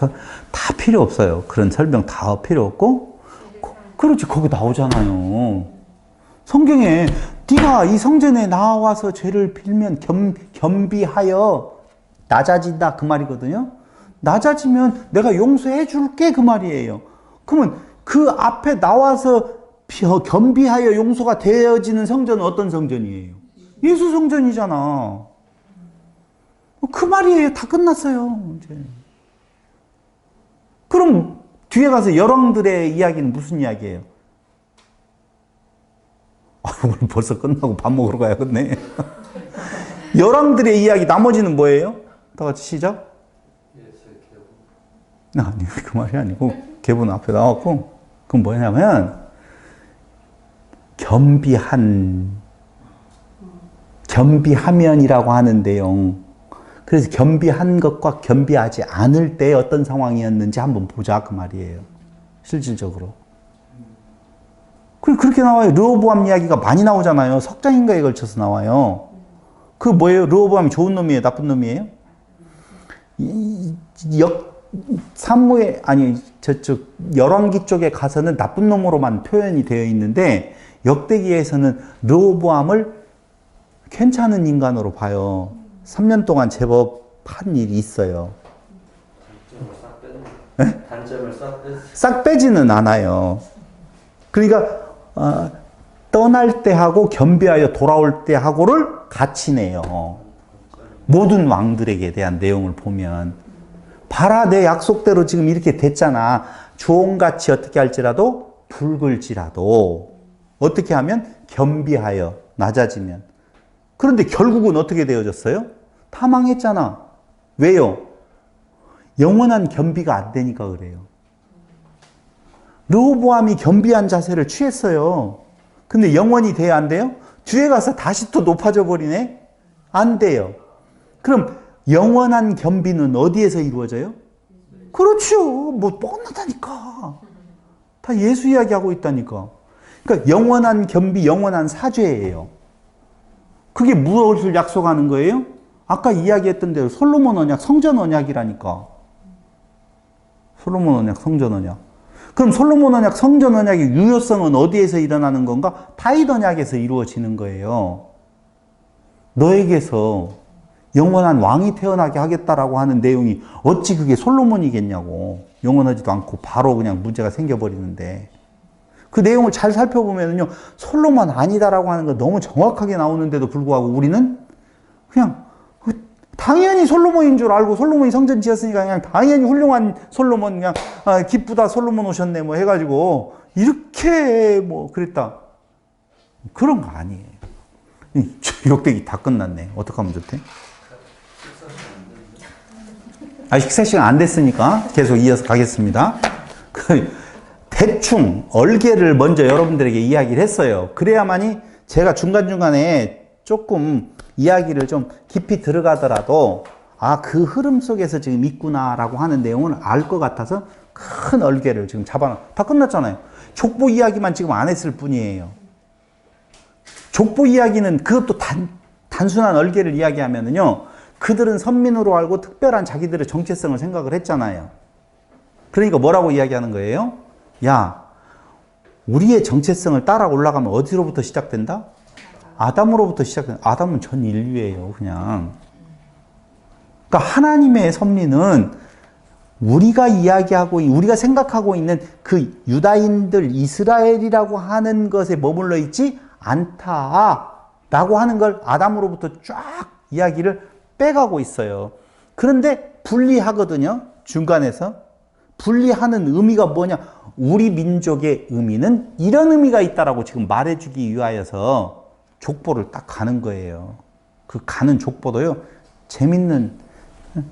다 필요 없어요. 그런 설명 다 필요 없고 그렇지 거기 나오잖아요. 성경에 네가 이 성전에 나와서 죄를 빌면 겸비하여 낮아진다 그 말이거든요. 낮아지면 내가 용서해 줄게 그 말이에요. 그러면 그 앞에 나와서 겸비하여 용서가 되어지는 성전은 어떤 성전이에요? 예수 성전이잖아. 그 말이에요. 다 끝났어요. 이제. 그럼 뒤에 가서 열왕들의 이야기는 무슨 이야기예요? 오늘 벌써 끝나고 밥 먹으러 가야겠네. 열왕들의 이야기 나머지는 뭐예요? 다 같이 시작. 아니 그 말이 아니고 계본 앞에 나왔고 그건 뭐냐면 겸비하면이라고 하는 내용. 그래서 겸비한 것과 겸비하지 않을 때 어떤 상황이었는지 한번 보자 그 말이에요. 실질적으로. 그렇게 나와요. 르호보암 이야기가 많이 나오잖아요. 석장인가에 걸쳐서 나와요. 그 뭐예요? 르호보암이 좋은 놈이에요? 나쁜 놈이에요? 사무엘 아니 저쪽 열왕기 쪽에 가서는 나쁜 놈으로만 표현이 되어 있는데 역대기에서는 르호보암을 괜찮은 인간으로 봐요. 3년 동안 제법 한 일이 있어요. 단점을 싹 빼지. 싹 빼지는 않아요. 그러니까 떠날 때 하고 겸비하여 돌아올 때 하고를 같이 내요. 모든 왕들에게 대한 내용을 보면 봐라 내 약속대로 지금 이렇게 됐잖아. 주홍같이 어떻게 할지라도 붉을지라도 어떻게 하면 겸비하여 낮아지면. 그런데 결국은 어떻게 되어졌어요? 다 망했잖아. 왜요? 영원한 겸비가 안 되니까 그래요. 르호보암이 겸비한 자세를 취했어요. 근데 영원히 돼야 안 돼요? 뒤에 가서 다시 또 높아져 버리네? 안 돼요. 그럼 영원한 겸비는 어디에서 이루어져요? 그렇죠. 뭐 뻔하다니까. 다 예수 이야기하고 있다니까. 그러니까 영원한 겸비, 영원한 사죄예요. 그게 무엇을 약속하는 거예요? 아까 이야기했던 대로 솔로몬 언약, 성전 언약이라니까. 솔로몬 언약, 성전 언약. 그럼 솔로몬 언약, 성전 언약의 유효성은 어디에서 일어나는 건가? 다윗 언약에서 이루어지는 거예요. 너에게서 영원한 왕이 태어나게 하겠다라고 하는 내용이 어찌 그게 솔로몬이겠냐고. 영원하지도 않고 바로 그냥 문제가 생겨버리는데. 그 내용을 잘 살펴보면요. 솔로몬 아니다라고 하는 거 너무 정확하게 나오는데도 불구하고 우리는 그냥 당연히 솔로몬인 줄 알고 솔로몬이 성전 지었으니까 그냥 당연히 훌륭한 솔로몬 그냥 기쁘다 솔로몬 오셨네 뭐 해가지고 이렇게 뭐 그랬다. 그런 거 아니에요. 역대기 다 끝났네. 어떡하면 좋대? 식사 시간 안 됐으니까 계속 이어서 가겠습니다. 대충 얼개를 먼저 여러분들에게 이야기를 했어요. 그래야만이 제가 중간중간에 조금 이야기를 좀 깊이 들어가더라도 그 흐름 속에서 지금 있구나라고 하는 내용을 알 것 같아서 큰 얼개를 지금 다 끝났잖아요. 족보 이야기만 지금 안 했을 뿐이에요. 족보 이야기는 그것도 단순한 얼개를 이야기하면은요. 그들은 선민으로 알고 특별한 자기들의 정체성을 생각을 했잖아요. 그러니까 뭐라고 이야기하는 거예요? 야, 우리의 정체성을 따라 올라가면 어디로부터 시작된다? 아담으로부터 시작된다. 아담은 전 인류예요, 그냥. 그러니까 하나님의 섭리는 우리가 이야기하고, 우리가 생각하고 있는 그 유다인들, 이스라엘이라고 하는 것에 머물러 있지 않다라고 하는 걸 아담으로부터 쫙 이야기를 빼가고 있어요. 그런데 분리하거든요, 중간에서. 분리하는 의미가 뭐냐? 우리 민족의 의미는 이런 의미가 있다라고 지금 말해주기 위하여서 족보를 딱 가는 거예요. 그 가는 족보도요, 재밌는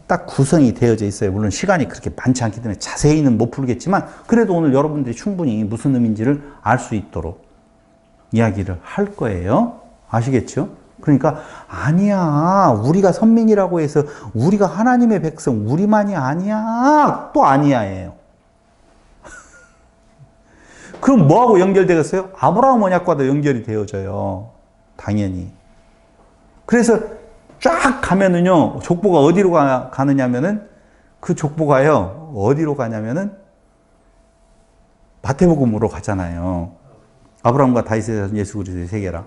딱 구성이 되어져 있어요. 물론 시간이 그렇게 많지 않기 때문에 자세히는 못 풀겠지만, 그래도 오늘 여러분들이 충분히 무슨 의미인지를 알 수 있도록 이야기를 할 거예요. 아시겠죠? 그러니까, 아니야. 우리가 선민이라고 해서 우리가 하나님의 백성, 우리만이 아니야. 또 아니야예요. 그럼 뭐하고 연결되겠어요? 아브라함 언약과도 연결이 되어져요. 당연히. 그래서 쫙 가면은요, 족보가 어디로 가느냐면은, 그 족보가요, 어디로 가냐면은, 마태복음으로 가잖아요. 아브라함과 다윗의 자손 예수 그리스도의 세계라.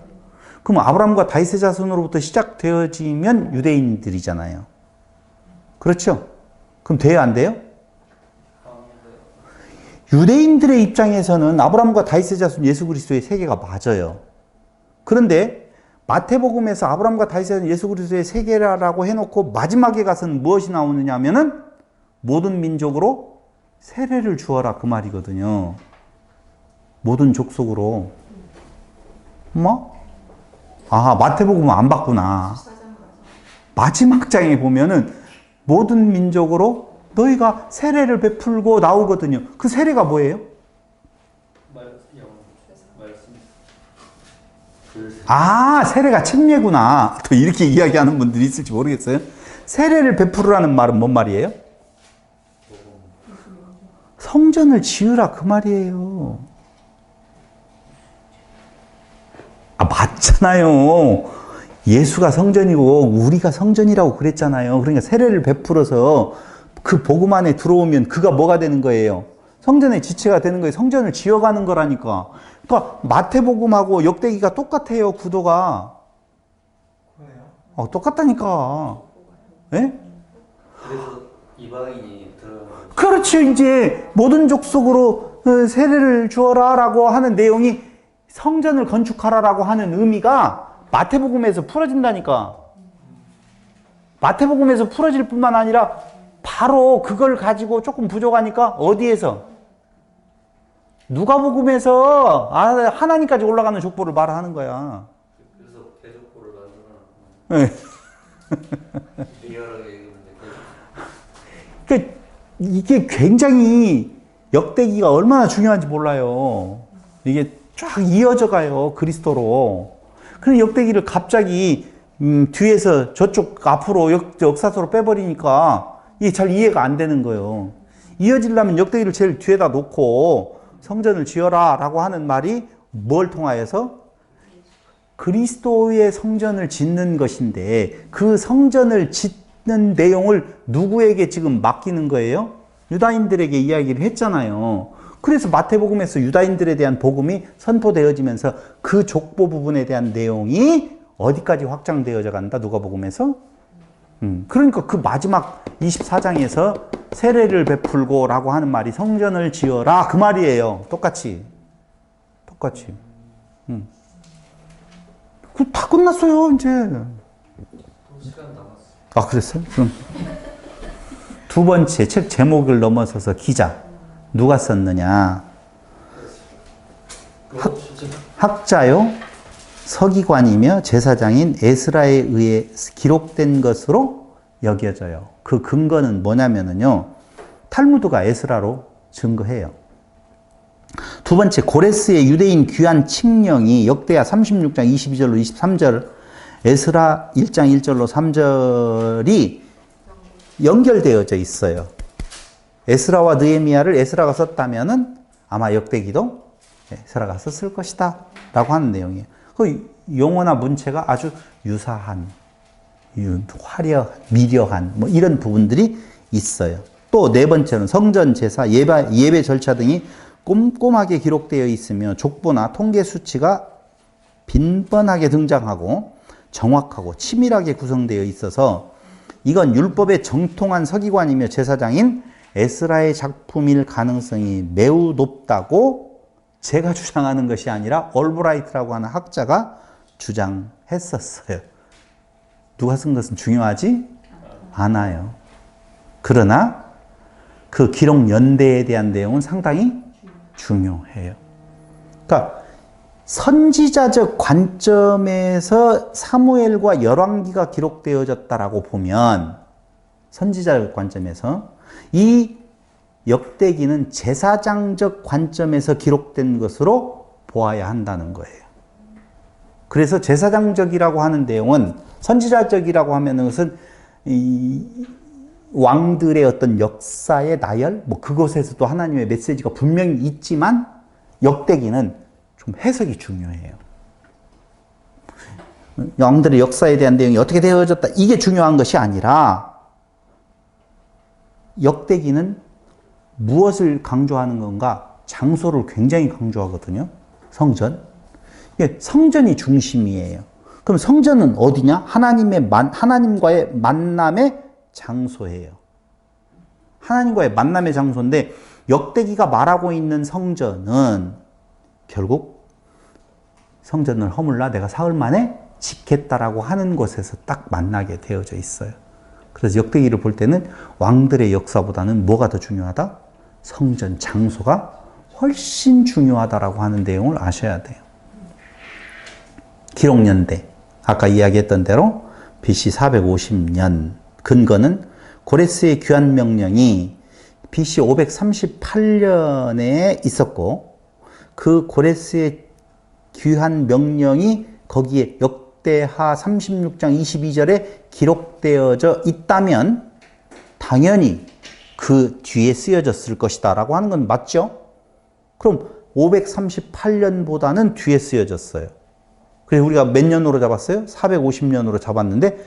그럼 아브라함과 다윗의 자손으로부터 시작되어지면 유대인들이잖아요. 그렇죠? 그럼 돼요, 안 돼요? 유대인들의 입장에서는 아브라함과 다윗의 자손 예수 그리스도의 세계가 맞아요. 그런데 마태복음에서 아브라함과 다윗의 자손 예수 그리스도의 세계라고 해놓고 마지막에 가서는 무엇이 나오느냐 하면은 모든 민족으로 세례를 주어라 그 말이거든요. 모든 족속으로. 뭐? 아, 마태복음은 안 봤구나. 마지막 장에 보면은 모든 민족으로 너희가 세례를 베풀고 나오거든요. 그 세례가 뭐예요? 아, 세례가 침례구나. 또 이렇게 이야기하는 분들이 있을지 모르겠어요. 세례를 베풀으라는 말은 뭔 말이에요? 성전을 지으라 그 말이에요. 아, 맞잖아요. 예수가 성전이고 우리가 성전이라고 그랬잖아요. 그러니까 세례를 베풀어서 그 복음 안에 들어오면 그가 뭐가 되는 거예요? 성전의 지체가 되는 거예요. 성전을 지어가는 거라니까. 그러니까 마태복음하고 역대기가 똑같아요. 구도가. 똑같다니까. 예? 그래서 이방인이 들어가는 그렇죠. 이제 모든 족속으로 세례를 주어라 라고 하는 내용이 성전을 건축하라라고 하는 의미가 마태복음에서 풀어진다니까. 마태복음에서 풀어질 뿐만 아니라 바로 그걸 가지고 조금 부족하니까 어디에서? 누가복음에서 하나님까지 올라가는 족보를 말하는 거야. 그래서 대족보를 만들어. 네. 리얼하게 읽으면 그러니까 이게 굉장히 역대기가 얼마나 중요한지 몰라요. 이게 쫙 이어져 가요. 그리스도로. 그런 역대기를 갑자기 뒤에서 저쪽 앞으로 역사서로 빼버리니까 이게 잘 이해가 안 되는 거예요. 이어지려면 역대기를 제일 뒤에다 놓고 성전을 지어라 라고 하는 말이 뭘 통하여서? 그리스도의 성전을 짓는 것인데 그 성전을 짓는 내용을 누구에게 지금 맡기는 거예요? 유다인들에게 이야기를 했잖아요. 그래서 마태복음에서 유다인들에 대한 복음이 선포되어지면서 그 족보 부분에 대한 내용이 어디까지 확장되어져 간다? 누가복음에서? 그러니까 그 마지막 24장에서 세례를 베풀고 라고 하는 말이 성전을 지어라 그 말이에요. 똑같이. 그 다 끝났어요 이제. 시간 남았어. 아 그랬어요? 그럼 두 번째 책 제목을 넘어서서 기자 누가 썼느냐? 학자요 서기관이며 제사장인 에스라에 의해 기록된 것으로 여겨져요. 그 근거는 뭐냐면요. 탈무드가 에스라로 증거해요. 두 번째, 고레스의 유대인 귀환 칙령이 역대하 36장 22절로 23절, 에스라 1장 1절로 3절이 연결되어져 있어요. 에스라와 느헤미야를 에스라가 썼다면은 아마 역대기도 에스라가 썼을 것이다 라고 하는 내용이에요. 그 용어나 문체가 아주 유사한, 미려한 뭐 이런 부분들이 있어요. 또 네 번째는 성전 제사, 예배 절차 등이 꼼꼼하게 기록되어 있으며 족보나 통계 수치가 빈번하게 등장하고 정확하고 치밀하게 구성되어 있어서 이건 율법에 정통한 서기관이며 제사장인 에스라의 작품일 가능성이 매우 높다고 제가 주장하는 것이 아니라 올브라이트라고 하는 학자가 주장했었어요. 누가 쓴 것은 중요하지 않아요. 그러나 그 기록 연대에 대한 내용은 상당히 중요해요. 그러니까 선지자적 관점에서 사무엘과 열왕기가 기록되어졌다라고 보면 선지자적 관점에서 이 역대기는 제사장적 관점에서 기록된 것으로 보아야 한다는 거예요. 그래서 제사장적이라고 하는 내용은 선지자적이라고 하면 것은 이 왕들의 어떤 역사의 나열, 뭐 그것에서도 하나님의 메시지가 분명히 있지만 역대기는 좀 해석이 중요해요. 왕들의 역사에 대한 내용이 어떻게 되어졌다. 이게 중요한 것이 아니라 역대기는 무엇을 강조하는 건가? 장소를 굉장히 강조하거든요. 성전. 이게 성전이 중심이에요. 그럼 성전은 어디냐? 하나님과의 만남의 장소예요. 하나님과의 만남의 장소인데 역대기가 말하고 있는 성전은 결국 성전을 허물라 내가 사흘 만에 짓겠다라고 하는 곳에서 딱 만나게 되어져 있어요. 그래서 역대기를 볼 때는 왕들의 역사보다는 뭐가 더 중요하다? 성전 장소가 훨씬 중요하다라고 하는 내용을 아셔야 돼요. 기록연대, 아까 이야기했던 대로 BC 450년, 근거는 고레스의 귀환 명령이 BC 538년에 있었고 그 고레스의 귀환 명령이 거기에 역대하 36장 22절에 기록되어져 있다면 당연히 그 뒤에 쓰여졌을 것이다 라고 하는 건 맞죠? 그럼 538년보다는 뒤에 쓰여졌어요. 그래서 우리가 몇 년으로 잡았어요? 450년으로 잡았는데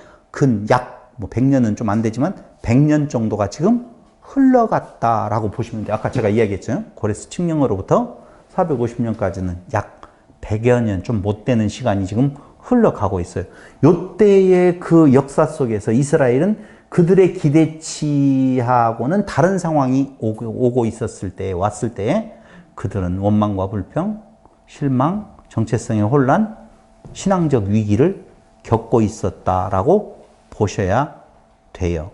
약 100년은 좀 안 되지만 100년 정도가 지금 흘러갔다라고 보시면 돼요. 아까 제가 이야기했죠. 고레스 칙령으로부터 450년까지는 약 100여 년, 좀 못 되는 시간이 지금 흘러가고 있어요. 요때의 그 역사 속에서 이스라엘은 그들의 기대치하고는 다른 상황이 오고 있었을 때, 왔을 때 그들은 원망과 불평, 실망, 정체성의 혼란, 신앙적 위기를 겪고 있었다라고 보셔야 돼요.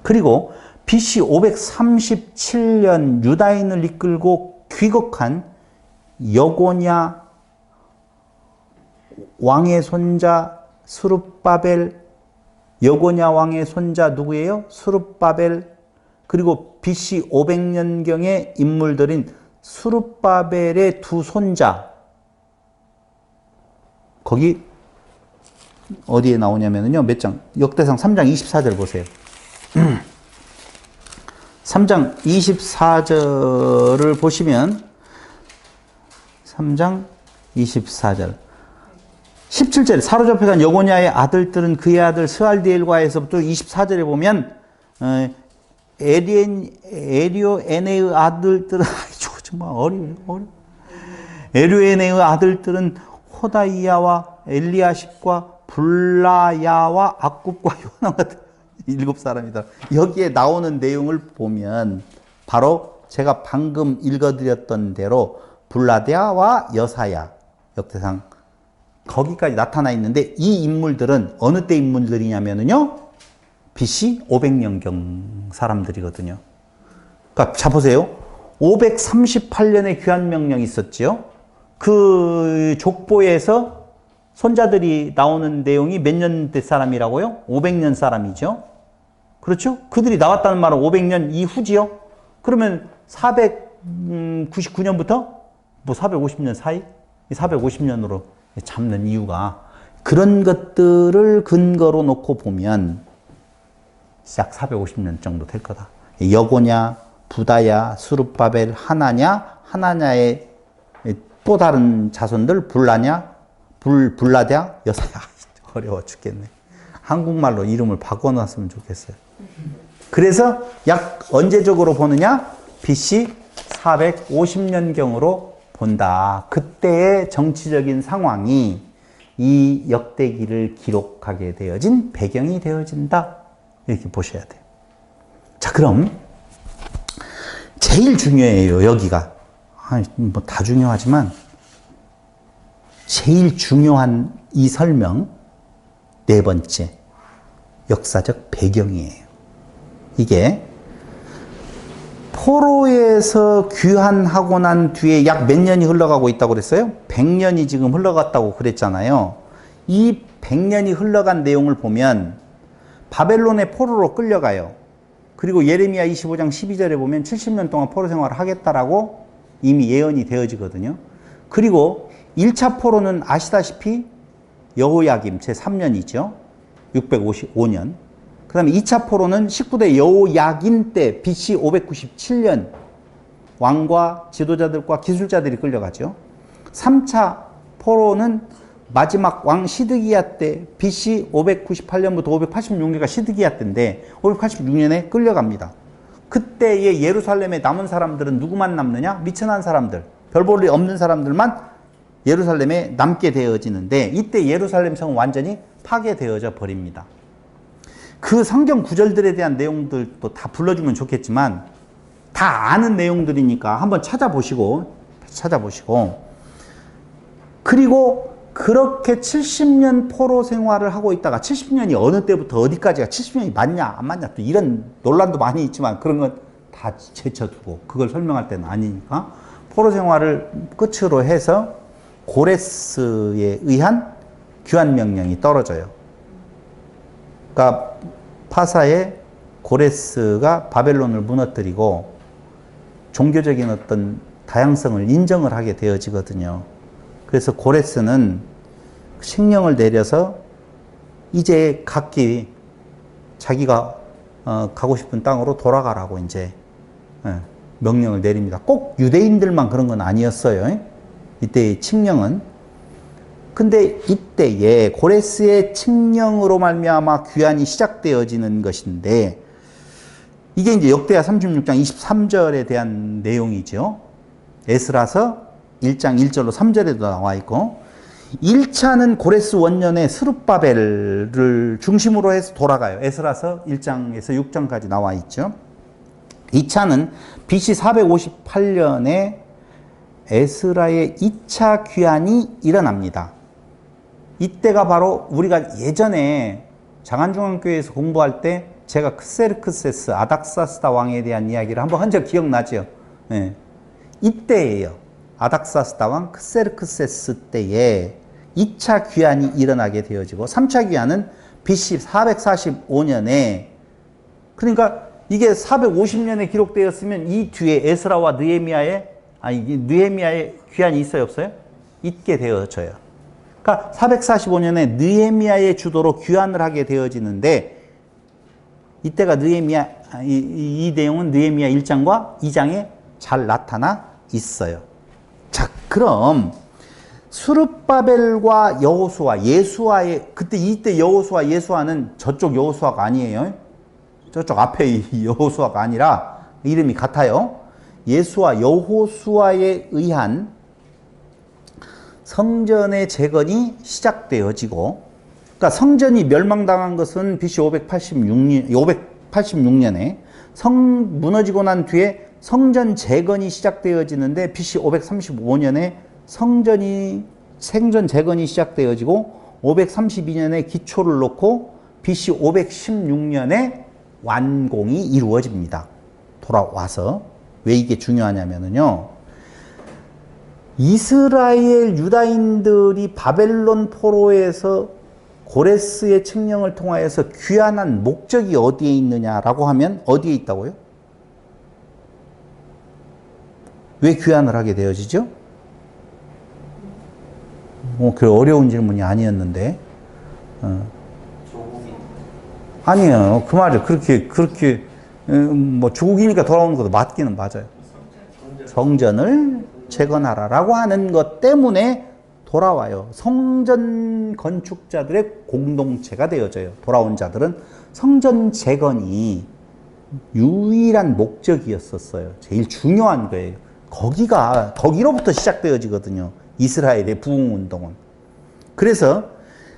그리고 BC 537년 유다인을 이끌고 귀국한 여고냐 왕의 손자 스룹바벨, 여고냐 왕의 손자 누구예요? 스룹바벨. 그리고 BC 500년경의 인물들인 스룹바벨의 두 손자. 거기 어디에 나오냐면요. 몇 장? 역대상 3장 24절 보세요. 3장 24절을 보시면 3장 24절 17절에 사로잡혀간 여고냐의 아들들은 그의 아들 스알디엘과에서부터 24절에 보면 에리오에네의 아들들은 이거 정말 어려워요. 에리오에네의 아들들은 호다이야와 엘리야십과 블라야와 악굽과 요나 같은 7사람이다. 여기에 나오는 내용을 보면 바로 제가 방금 읽어드렸던 대로 블라데아와 여사야 역대상 거기까지 나타나 있는데 이 인물들은 어느 때 인물들이냐면요. BC 500년경 사람들이거든요. 그러니까 자 보세요. 538년에 귀환 명령이 있었지요. 그 족보에서 손자들이 나오는 내용이 몇 년 된 사람이라고요? 500년 사람이죠. 그렇죠? 그들이 나왔다는 말은 500년 이후지요. 그러면 499년부터 뭐 450년 사이? 450년으로 잡는 이유가 그런 것들을 근거로 놓고 보면 약 450년 정도 될 거다. 여고냐, 부다야, 스룹바벨, 하나냐의 또 다른 자손들 블라냐, 블라데아, 여사야. 어려워 죽겠네. 한국말로 이름을 바꿔놨으면 좋겠어요. 그래서 약 언제적으로 보느냐? BC 450년경으로 본다. 그때의 정치적인 상황이 이 역대기를 기록하게 되어진 배경이 되어진다. 이렇게 보셔야 돼요. 자, 그럼 제일 중요해요. 여기가. 뭐 다 중요하지만 제일 중요한 이 설명 네 번째 역사적 배경이에요. 이게 포로에서 귀환하고 난 뒤에 약 몇 년이 흘러가고 있다고 그랬어요? 100년이 지금 흘러갔다고 그랬잖아요. 이 100년이 흘러간 내용을 보면 바벨론의 포로로 끌려가요. 그리고 예레미야 25장 12절에 보면 70년 동안 포로 생활을 하겠다라고 이미 예언이 되어지거든요. 그리고 1차 포로는 아시다시피 여호야김 제3년이죠. 655년. 그 다음에 2차 포로는 19대 여호야긴 때 BC 597년 왕과 지도자들과 기술자들이 끌려가죠. 3차 포로는 마지막 왕 시드기야 때 BC 598년부터 586년가 시드기야 때인데 586년에 끌려갑니다. 그때의 예루살렘에 남은 사람들은 누구만 남느냐? 미천한 사람들, 별 볼 일 없는 사람들만 예루살렘에 남게 되어지는데 이때 예루살렘 성은 완전히 파괴되어져 버립니다. 그 성경 구절들에 대한 내용들도 다 불러주면 좋겠지만 다 아는 내용들이니까 한번 찾아보시고 그리고 그렇게 70년 포로 생활을 하고 있다가 70년이 어느 때부터 어디까지가 70년이 맞냐 안 맞냐 또 이런 논란도 많이 있지만 그런 건 다 제쳐두고 그걸 설명할 때는 아니니까 포로 생활을 끝으로 해서 고레스에 의한 귀환 명령이 떨어져요. 그러니까 파사에 고레스가 바벨론을 무너뜨리고 종교적인 어떤 다양성을 인정을 하게 되어지거든요. 그래서 고레스는 칙령을 내려서 이제 각기 자기가 가고 싶은 땅으로 돌아가라고 이제 명령을 내립니다. 꼭 유대인들만 그런 건 아니었어요. 이때의 칙령은. 근데 이때에 고레스의 칙령으로 말미암아 귀환이 시작되어지는 것인데 이게 이제 역대하 36장 23절에 대한 내용이죠. 에스라서 1장 1절로 3절에도 나와 있고 1차는 고레스 원년에 스룹바벨을 중심으로 해서 돌아가요. 에스라서 1장에서 6장까지 나와 있죠. 2차는 BC 458년에 에스라의 2차 귀환이 일어납니다. 이때가 바로 우리가 예전에 장안중앙교회에서 공부할 때 제가 크세르크세스 아닥사스다 왕에 대한 이야기를 한번 한 적 기억나죠? 네. 이때예요. 아닥사스다 왕 크세르크세스 때에 2차 귀환이 일어나게 되어지고 3차 귀환은 BC 445년에 그러니까 이게 450년에 기록되었으면 이 뒤에 에스라와 느헤미야의 귀환이 있어요 없어요? 있게 되어져요. 그러니까 445년에 느헤미야의 주도로 귀환을 하게 되어지는데 이때가 느헤미야 이 내용은 느헤미야 1장과 2장에 잘 나타나 있어요. 자, 그럼 스룹바벨과 여호수아, 예수아의 그때 이때 여호수아, 예수아는 저쪽 여호수아가 아니에요. 저쪽 앞에 여호수아가 아니라 이름이 같아요. 예수아, 여호수아에 의한 성전의 재건이 시작되어지고 그러니까 성전이 멸망당한 것은 BC 586년에 무너지고 난 뒤에 성전 재건이 시작되어지는데 BC 535년에 생전 재건이 시작되어지고 532년에 기초를 놓고 BC 516년에 완공이 이루어집니다. 돌아와서 왜 이게 중요하냐면요. 이스라엘 유다인들이 바벨론 포로에서 고레스의 칙령을 통하여서 귀환한 목적이 어디에 있느냐라고 하면 어디에 있다고요? 왜 귀환을 하게 되어지죠? 그 어려운 질문이 아니었는데. 아니에요. 그 말이 그렇게 조국이니까 돌아오는 것도 맞기는 맞아요. 성전을 재건하라라고 하는 것 때문에 돌아와요. 성전 건축자들의 공동체가 되어져요. 돌아온 자들은 성전 재건이 유일한 목적이었었어요. 제일 중요한 거예요. 거기로부터 시작되어지거든요. 이스라엘의 부흥운동은. 그래서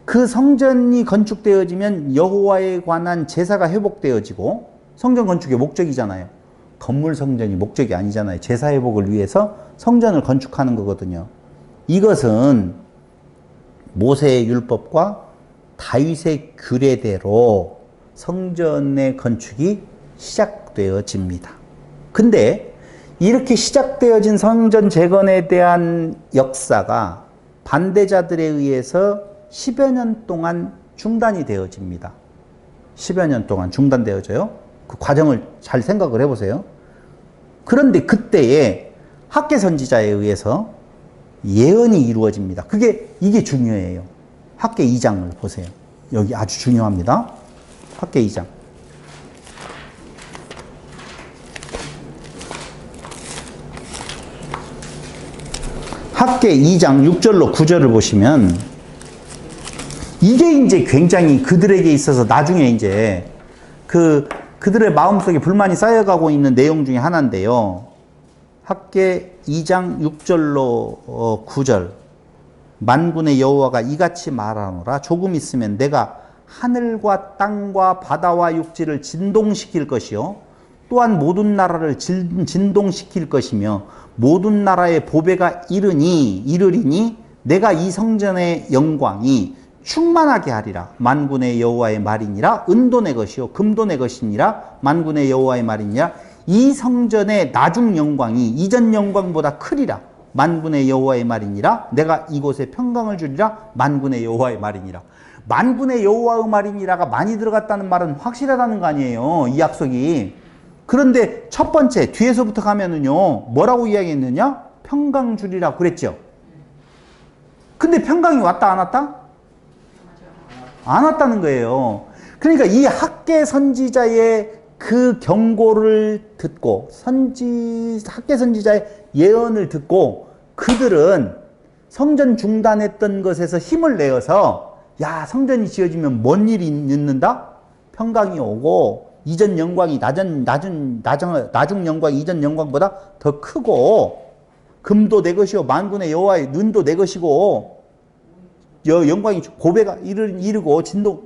그 성전이 건축되어지면 여호와에 관한 제사가 회복되어지고 성전 건축의 목적이잖아요. 건물 성전이 목적이 아니잖아요. 제사 회복을 위해서 성전을 건축하는 거거든요. 이것은 모세의 율법과 다윗의 규례대로 성전의 건축이 시작되어집니다. 근데 이렇게 시작되어진 성전 재건에 대한 역사가 반대자들에 의해서 10여 년 동안 중단이 되어집니다. 10여 년 동안 중단되어져요. 그 과정을 잘 생각을 해보세요. 그런데 그때에 학개 선지자에 의해서 예언이 이루어집니다. 이게 중요해요. 학개 2장을 보세요. 여기 아주 중요합니다. 학개 2장. 학개 2장 6절로 9절을 보시면 이게 이제 굉장히 그들에게 있어서 나중에 이제 그들의 마음속에 불만이 쌓여가고 있는 내용 중에 하나인데요. 학개 2장 6절로 9절. 만군의 여호와가 이같이 말하노라. 조금 있으면 내가 하늘과 땅과 바다와 육지를 진동시킬 것이요. 또한 모든 나라를 진동시킬 것이며 모든 나라의 보배가 이르리니 내가 이 성전의 영광이 충만하게 하리라. 만군의 여호와의 말이니라. 은도 내 것이요 금도 내 것이니라. 만군의 여호와의 말이니라. 이 성전의 나중 영광이 이전 영광보다 크리라. 만군의 여호와의 말이니라. 내가 이곳에 평강을 주리라. 만군의 여호와의 말이니라. 만군의 여호와의 말이니라가 많이 들어갔다는 말은 확실하다는 거 아니에요, 이 약속이. 그런데 첫 번째 뒤에서부터 가면은요 뭐라고 이야기했느냐? 평강 주리라 그랬죠. 근데 평강이 왔다 안 왔다? 안 왔다는 거예요. 그러니까 이 학개 선지자의 그 경고를 듣고 학개 선지자의 예언을 듣고 그들은 성전 중단했던 것에서 힘을 내어서 야, 성전이 지어지면 뭔 일이 있는다? 평강이 오고 이전 영광이 나중 영광이 이전 영광보다 더 크고 금도 내 것이요 만군의 여호와의 눈도 내 것이고 영광이 고배가 이르고 진동,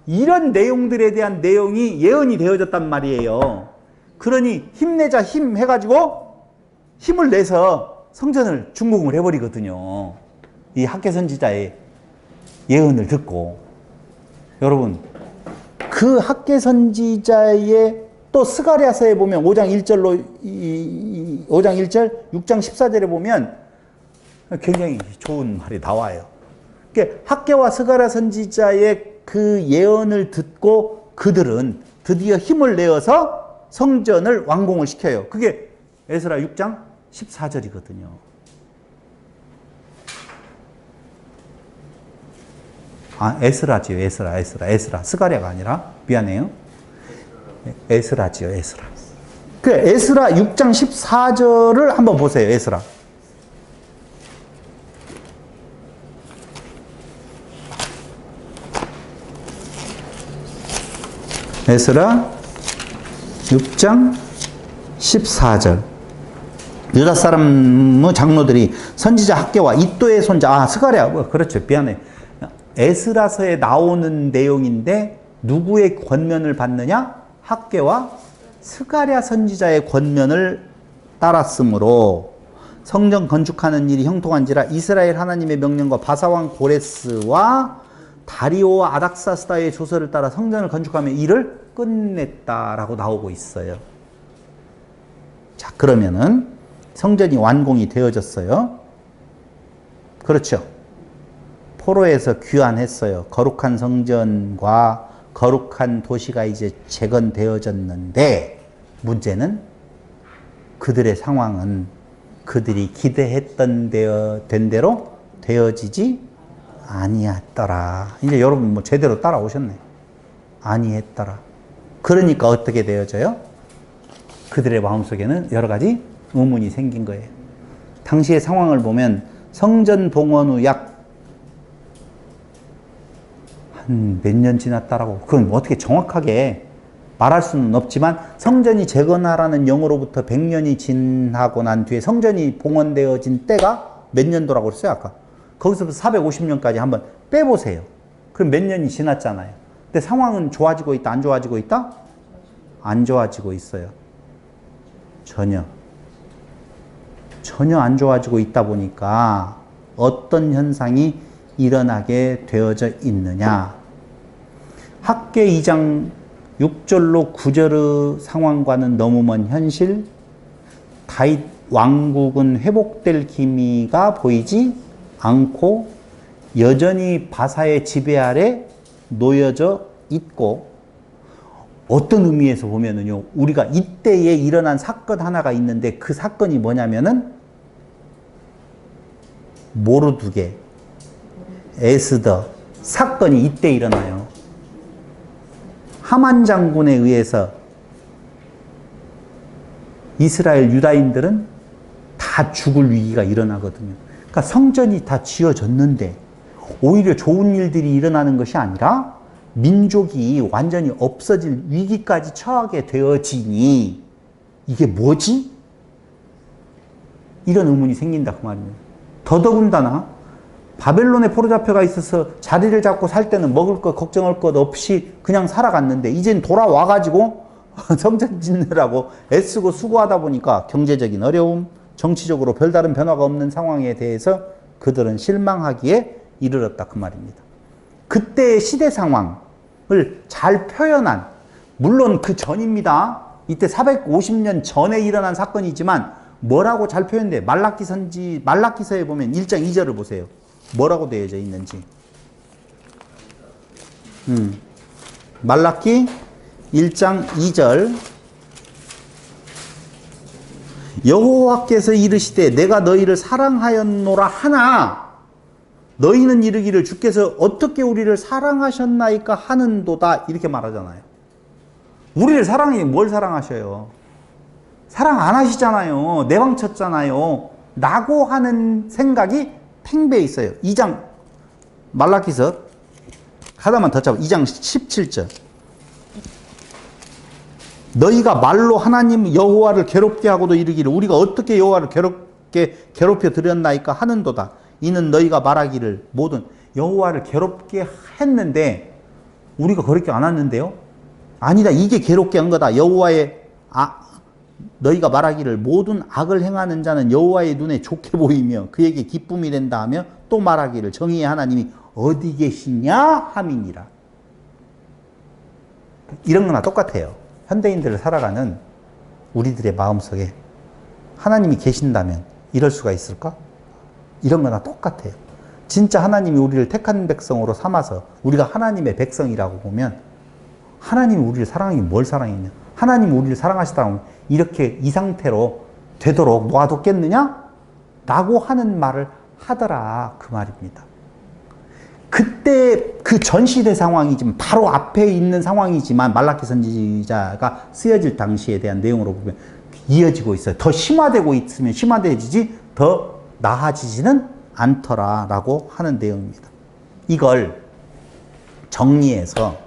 이런 내용들에 대한 내용이 예언이 되어졌단 말이에요. 그러니 힘내자 힘 해가지고 힘을 내서 성전을 중공을 해버리거든요. 이 학개 선지자의 예언을 듣고. 여러분, 그 학개 선지자의 또 스가랴서에 보면 5장 1절로 5장 1절 6장 14절에 보면 굉장히 좋은 말이 나와요. 그러니까 학개와 스가랴 선지자의 그 예언을 듣고 그들은 드디어 힘을 내어서 성전을 완공을 시켜요. 그게 에스라 6장 14절이거든요. 아, 에스라지요. 에스라. 스가랴가 아니라 미안해요. 에스라지요. 에스라. 그 에스라 6장 14절을 한번 보세요. 에스라. 에스라 6장 14절. 유다 사람의 장로들이 선지자 학개와 이또의 손자, 스가랴, 그렇죠. 미안해. 에스라서에 나오는 내용인데 누구의 권면을 받느냐? 학개와 스가랴 선지자의 권면을 따랐으므로 성전 건축하는 일이 형통한지라 이스라엘 하나님의 명령과 바사왕 고레스와 다리오와 아닥사스다의 조서를 따라 성전을 건축하며 일을 끝냈다라고 나오고 있어요. 자, 그러면은 성전이 완공이 되어졌어요. 그렇죠. 포로에서 귀환했어요. 거룩한 성전과 거룩한 도시가 이제 재건되어졌는데 문제는 그들의 상황은 그들이 기대했던 된 대로 되어지지 아니했더라. 이제 여러분 뭐 제대로 따라오셨네. 아니했더라. 그러니까 어떻게 되어져요? 그들의 마음속에는 여러 가지 의문이 생긴 거예요. 당시의 상황을 보면 성전 봉헌 후 약 한 몇 년 지났다라고, 그건 어떻게 정확하게 말할 수는 없지만 성전이 재건하라는 영으로부터 100년이 지나고 난 뒤에 성전이 봉헌되어진 때가 몇 년도라고 그랬어요 아까? 거기서부터 450년까지 한번 빼보세요. 그럼 몇 년이 지났잖아요. 근데 상황은 좋아지고 있다, 안 좋아지고 있다? 안 좋아지고 있어요. 전혀 안 좋아지고 있다 보니까 어떤 현상이 일어나게 되어져 있느냐? 학개 2장 6절로 9절의 상황과는 너무 먼 현실, 다윗 왕국은 회복될 기미가 보이지 않고 여전히 바사의 지배 아래 놓여져 있고, 어떤 의미에서 보면은요, 우리가 이때에 일어난 사건 하나가 있는데 그 사건이 뭐냐면은 모르두게, 에스더 사건이 이때 일어나요. 하만 장군에 의해서 이스라엘 유다인들은 다 죽을 위기가 일어나거든요. 그러니까 성전이 다 지어졌는데 오히려 좋은 일들이 일어나는 것이 아니라 민족이 완전히 없어질 위기까지 처하게 되어지니 이게 뭐지? 이런 의문이 생긴다 그 말입니다. 더더군다나 바벨론에 포로잡혀가 있어서 자리를 잡고 살 때는 먹을 것 걱정할 것 없이 그냥 살아갔는데 이젠 돌아와가지고 성전 짓느라고 애쓰고 수고하다 보니까 경제적인 어려움, 정치적으로 별다른 변화가 없는 상황에 대해서 그들은 실망하기에 이르렀다 그 말입니다. 그때의 시대 상황을 잘 표현한, 물론 그 전입니다. 이때 450년 전에 일어난 사건이지만 뭐라고 잘 표현돼? 말라기서에 보면 1장 2절을 보세요. 뭐라고 되어져 있는지. 말라기 1장 2절. 여호와께서 이르시되 내가 너희를 사랑하였노라 하나 너희는 이르기를 주께서 어떻게 우리를 사랑하셨나이까 하는도다 이렇게 말하잖아요. 우리를 사랑해 뭘 사랑하셔요? 사랑 안 하시잖아요. 내방쳤잖아요. 라고 하는 생각이 팽배해 있어요. 2장 말라기서 하나만 더 잡아. 2장 17절. 너희가 말로 하나님 여호와를 괴롭게 하고도 이르기를 우리가 어떻게 여호와를 괴롭혀 드렸나이까 하는도다. 이는 너희가 말하기를 모든 여호와를 괴롭게 했는데 우리가 그렇게 안 했는데요. 아니다. 이게 괴롭게 한 거다. 너희가 말하기를 모든 악을 행하는 자는 여호와의 눈에 좋게 보이며 그에게 기쁨이 된다 하며 또 말하기를 정의의 하나님이 어디 계시냐 함이니라. 이런 거나 똑같아요. 현대인들을 살아가는 우리들의 마음속에 하나님이 계신다면 이럴 수가 있을까? 이런 거나 똑같아요. 진짜 하나님이 우리를 택한 백성으로 삼아서 우리가 하나님의 백성이라고 보면 하나님이 우리를 사랑하기 뭘 사랑했냐? 하나님이 우리를 사랑하시다면 이렇게 이 상태로 되도록 놔뒀겠느냐? 라고 하는 말을 하더라 그 말입니다. 그때 그 전시대 상황이지만 바로 앞에 있는 상황이지만 말라기 선지자가 쓰여질 당시에 대한 내용으로 보면 이어지고 있어요. 더 심화되고 있으면 심화되지 더 나아지지는 않더라라고 하는 내용입니다. 이걸 정리해서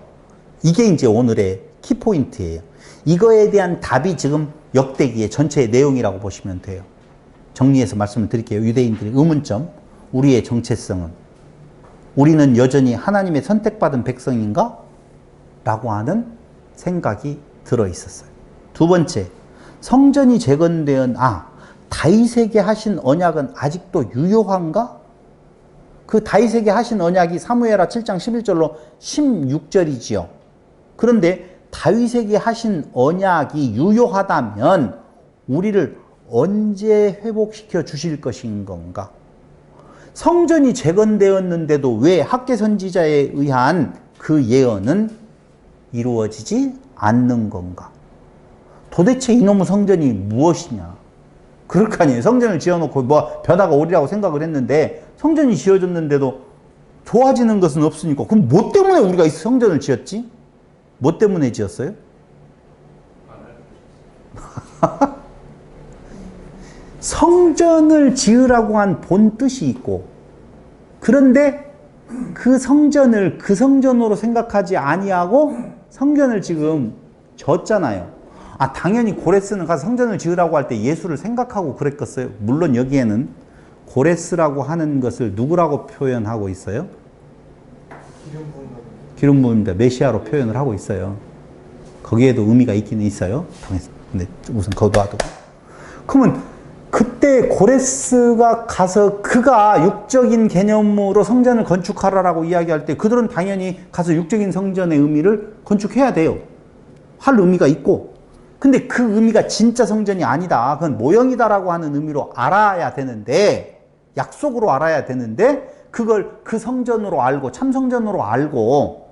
이게 이제 오늘의 키포인트예요. 이거에 대한 답이 지금 역대기의 전체의 내용이라고 보시면 돼요. 정리해서 말씀을 드릴게요. 유대인들의 의문점, 우리의 정체성은 우리는 여전히 하나님의 선택받은 백성인가? 라고 하는 생각이 들어 있었어요. 두 번째, 성전이 재건되은 다윗에게 하신 언약은 아직도 유효한가? 그 다윗에게 하신 언약이 사무엘하 7장 11절로 16절이지요. 그런데 다윗에게 하신 언약이 유효하다면 우리를 언제 회복시켜 주실 것인 건가? 성전이 재건되었는데도 왜 학개 선지자에 의한 그 예언은 이루어지지 않는 건가? 도대체 이놈의 성전이 무엇이냐? 그럴 거 아니에요. 성전을 지어놓고 뭐 변화가 오리라고 생각을 했는데 성전이 지어졌는데도 좋아지는 것은 없으니까 그럼 뭐 때문에 우리가 이 성전을 지었지? 뭐 때문에 지었어요? 성전을 지으라고 한 본 뜻이 있고 그런데 그 성전을 그 성전으로 생각하지 아니하고 성전을 지금 졌잖아요. 당연히 고레스는 가서 성전을 지으라고 할 때 예수를 생각하고 그랬겠어요? 물론 여기에는 고레스라고 하는 것을 누구라고 표현하고 있어요? 기름 부음자 메시아로 표현을 하고 있어요. 거기에도 의미가 있기는 있어요. 근데 우선 거둬 놔두고. 그러면 그때 고레스가 가서 그가 육적인 개념으로 성전을 건축하라라고 이야기할 때 그들은 당연히 가서 육적인 성전의 의미를 건축해야 돼요. 할 의미가 있고. 근데 그 의미가 진짜 성전이 아니다. 그건 모형이다라고 하는 의미로 알아야 되는데, 약속으로 알아야 되는데, 그걸 그 성전으로 알고, 참성전으로 알고,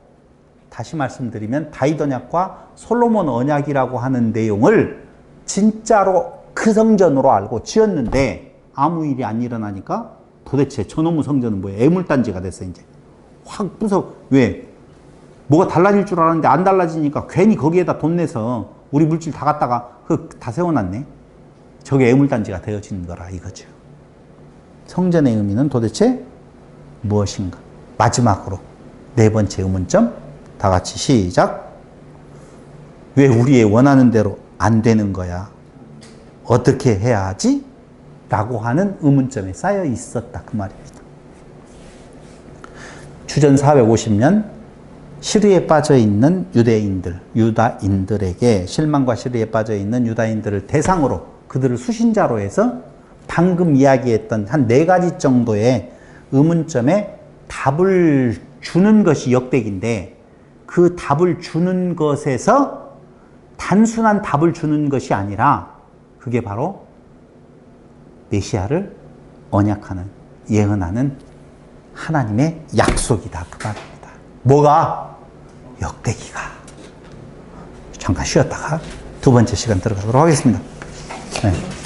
다시 말씀드리면 다윗 언약과 솔로몬 언약이라고 하는 내용을 진짜로 그 성전으로 알고 지었는데 아무 일이 안 일어나니까 도대체 저놈의 성전은 뭐예요? 애물단지가 됐어 이제. 확 부서. 왜? 뭐가 달라질 줄 알았는데 안 달라지니까 괜히 거기에다 돈 내서 우리 물질 다 갖다가 다 세워놨네. 저게 애물단지가 되어지는 거라 이거죠. 성전의 의미는 도대체 무엇인가? 마지막으로 네 번째 의문점. 다 같이 시작. 왜 우리의 원하는 대로 안 되는 거야? 어떻게 해야 하지? 라고 하는 의문점에 쌓여 있었다. 그 말입니다. 주전 450년 시리에 빠져 있는 유다인들에게 실망과 시리에 빠져 있는 유다인들을 대상으로 그들을 수신자로 해서 방금 이야기했던 한 네 가지 정도의 의문점에 답을 주는 것이 역대기인데 그 답을 주는 것에서 단순한 답을 주는 것이 아니라 그게 바로 메시아를 언약하는, 예언하는 하나님의 약속이다. 그 말입니다. 뭐가? 역대기가. 잠깐 쉬었다가 두 번째 시간 들어가도록 하겠습니다. 네.